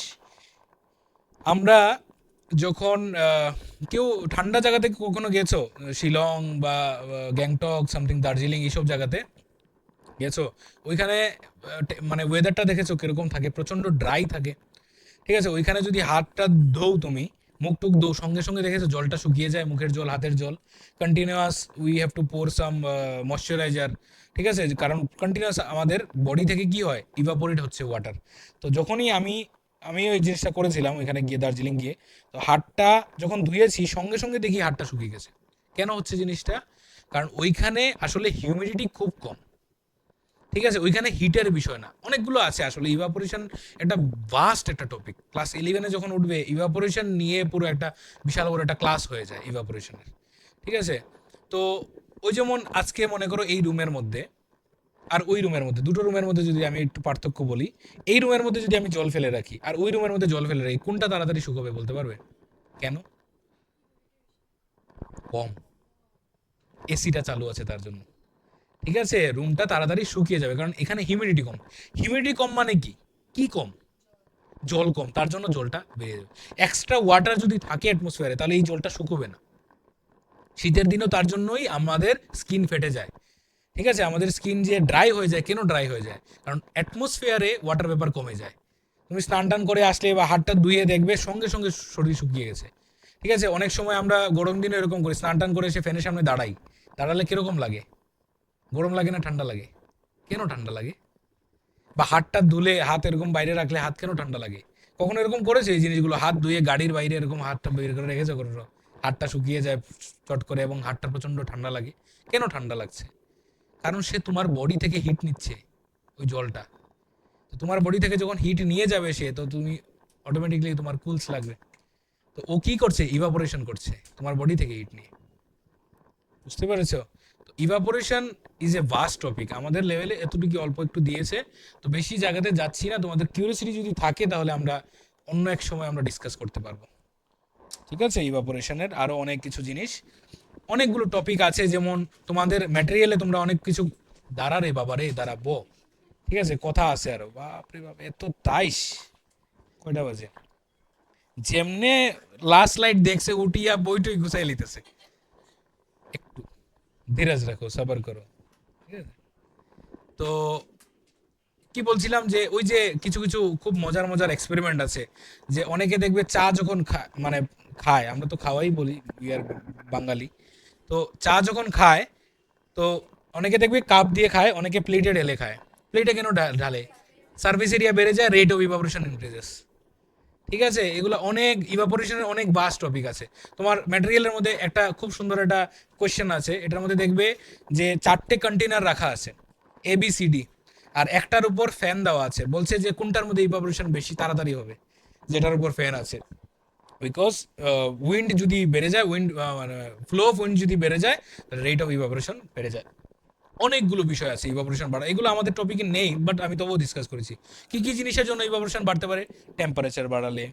আমরা যখন কেউ ঠান্ডা জায়গাতে কখনো গেছো, শিলং বা গ্যাংটক সামথিং, দার্জিলিং, এইসব জায়গাতে গেছো, ওইখানে মানে ওয়েদারটা দেখেছো কিরকম থাকে, প্রচণ্ড ড্রাই থাকে। ঠিক আছে, ওইখানে যদি হাতটা ধোও তুমি, মুখ টুক ধোও, সঙ্গে সঙ্গে দেখেছো জলটা শুকিয়ে যায়, মুখের জল, হাতের জল continuous. We have to poor some moisturiser. ঠিক আছে, কারণ কন্টিনিউয়াস আমাদের বডি থেকে কি হয়, ইভাপোরেট হচ্ছে ওয়াটার। তো যখনই আমি আমি ওই জিনিসটা করেছিলাম ওইখানে গিয়ে, দার্জিলিং গিয়ে, তো হাতটা যখন ধুয়েছি সঙ্গে সঙ্গে দেখি হাতটা শুকিয়ে গেছে। কেন হচ্ছে জিনিসটা? কারণ ওইখানে আসলে হিউমিডিটি খুব কম। ঠিক আছে, ওইখানে হিটের বিষয় না, অনেকগুলো আছে আসলে। ইভাপোরেশন একটা ভাস্ট একটা টপিক, ক্লাস 11-এ যখন উঠবে ইভাপোরেশন নিয়ে পুরো একটা বিশাল বড় একটা ক্লাস হয়ে যায় ইভাপোরেশনের। ঠিক আছে, তো ওই যেমন আজকে মনে করো এই রুমের মধ্যে আর ওই রুমের মধ্যে, দুটো রুমের মধ্যে যদি আমি একটু পার্থক্য বলি, এই রুমের মধ্যে যদি আমি জল ফেলে রাখি আর ওই রুমের মধ্যে জল ফেলে রাখি, কোনটা তাড়াতাড়ি শুকোবে বলতে পারবে? কেন? কম, এসিটা চালু আছে তার জন্য। ঠিক আছে, রুমটা তাড়াতাড়ি শুকিয়ে যাবে, কারণ এখানে হিউমিডিটি কম। হিউমিডিটি কম মানে কি, কি কম? জল কম, তার জন্য জলটা বেড়ে যাবে। এক্সট্রা ওয়াটার যদি থাকে অ্যাটমসফিয়ারে, তাহলে এই জলটা শুকোবে না। শীতের দিনও তার জন্যই আমাদের স্কিন ফেটে যায়। ঠিক আছে, আমাদের স্কিন যে ড্রাই হয়ে যায়, কেন ড্রাই হয়ে যায়? কারণ অ্যাটমসফিয়ারে ওয়াটার পেপার কমে যায়। তুমি স্নান টান করে আসলে বা হাতটা ধুয়ে দেখবে সঙ্গে সঙ্গে শরীর শুকিয়ে গেছে। ঠিক আছে, অনেক সময় আমরা গরম দিনে এরকম করি, স্নান টান করে এসে ফ্যানের সামনে দাঁড়াই, দাঁড়ালে কিরকম লাগে? গরম লাগে না ঠান্ডা লাগে? কেন ঠান্ডা লাগে? বা হাতটা ধুলে হাত এরকম বাইরে রাখলে হাত কেন ঠান্ডা লাগে? কখনো এরকম করেছে এই জিনিসগুলো? হাত ধুয়ে গাড়ির বাইরে এরকম হাতটা বের করে রেখেছে কখনো? হাতটা শুকিয়ে যায় চট করে এবং হাতটা প্রচন্ড ঠান্ডা লাগে। কেন ঠান্ডা লাগছে? কারণ সে তোমার বডি থেকে হিট নিচ্ছে, ওই জলটা। তো তোমার বডি থেকে যখন হিট নিয়ে যাবে সে, তো তুমি অটোমেটিকলি তোমার কুলস লাগবে। তো ও কি করছে, ইভাপোরেশন করছে তোমার বডি থেকে হিট নিয়ে। বুঝতে পেরেছো? তো evaporation is a vast topic, আমাদের লেভেলে এতটুকু অল্প একটু দিয়েছে, তো বেশি জায়গাতে যাচ্ছি না। তোমাদের কিউরিয়াসিটি যদি থাকে তাহলে আমরা অন্য এক সময় আমরা ডিসকাস করতে পারবো। ঠিক আছে, ইভাপোরেশনের আরো অনেক কিছু জিনিস, অনেকগুলো টপিক আছে, যেমন তোমাদের ম্যাটেরিয়ালে তোমরা অনেক কিছু, দাঁড়া রে বাবা রে দাঁড়াবো। ঠিক আছে, কথা আছে আরো, বাপ রে বাপ, এত তাইশ, কয়টা বাজে? যেমনে লাস্ট লাইট দেখছে উঠিয়া বইটই গুছাই লিতেছে। একটু ধীরাজ রাখো, সবার করো। ঠিক আছে, তো কি বলছিলাম, যে ওই যে কিছু কিছু খুব মজার মজার এক্সপেরিমেন্ট আছে, যে অনেকে দেখবে চা যখন মানে খায়, আমরা তো খাওয়াই বলি, ইয়ার বাঙালি, তো চা যখন খায়, তো অনেকে দেখবে কাপ দিয়ে খায়, অনেকে প্লেটে ঢেলে খায়। প্লেটে কেন ঢালে? সার্ভিস এরিয়া বেড়ে যায়, রেট অফ ইভাপোরেশন ইনক্রিজেস। ঠিক আছে, এগুলো অনেক ইভাপোরেশনের অনেক বাস টপিক আছে। তোমার ম্যাটেরিয়ালের মধ্যে একটা খুব সুন্দর একটা কোয়েশ্চেন আছে, এটার মধ্যে দেখবে যে 4টে কন্টেনার রাখা আছে, ABCD, আর একটার উপর ফ্যান দেওয়া আছে, বলছে যে কোনটার মধ্যে ইভাপোরেশন বেশি তাড়াতাড়ি হবে। যেটার উপর ফ্যান আছে। বিকজ উইন্ড যদি বেড়ে যায়, মানে ফ্লো অফ উইন্ড যদি বেড়ে যায়, রেট অফ ইভাপোরেশন বেড়ে যায়। অনেকগুলো বিষয় আছে ইভাপোরেশন বাড়া, এগুলো আমাদের টপিকে নেই, বাট আমি তবুও ডিসকাস করেছি। কি কি জিনিসের জন্য ইভাপোরেশন বাড়তে পারে? টেম্পারেচার বাড়ালে,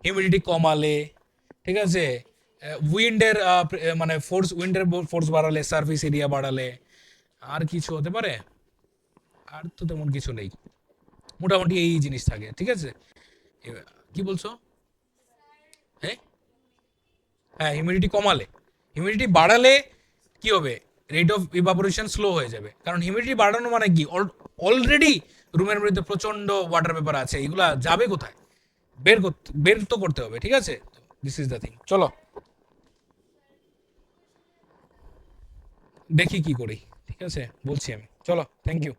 হিউমিডিটি কমালে, ঠিক আছে, উইন্ডের মানে উইন্ডের ফোর্স বাড়ালে, সার্ফেস এরিয়া বাড়ালে, আর কিছু হতে পারে? আর তো তেমন কিছু নেই, মোটামুটি এই জিনিস থাকে, ঠিক আছে। কি বলছো? হ্যাঁ, হ্যাঁ, হিউমিডিটি কমালে। হিউমিডিটি বাড়ালে কি হবে? রেট অফ ইভাপোরেশন স্লো হয়ে যাবে, কারণ হিউমিডিটি বাড়ানো মানে কি, অলরেডি রুমের মধ্যে প্রচন্ড ওয়াটার পেপার আছে, এগুলা যাবে কোথায়? বের তো করতে হবে, ঠিক আছে। This is the thing. চলো দেখি কি করি, ঠিক আছে, বলছি আমি। চলো, থ্যাংক ইউ।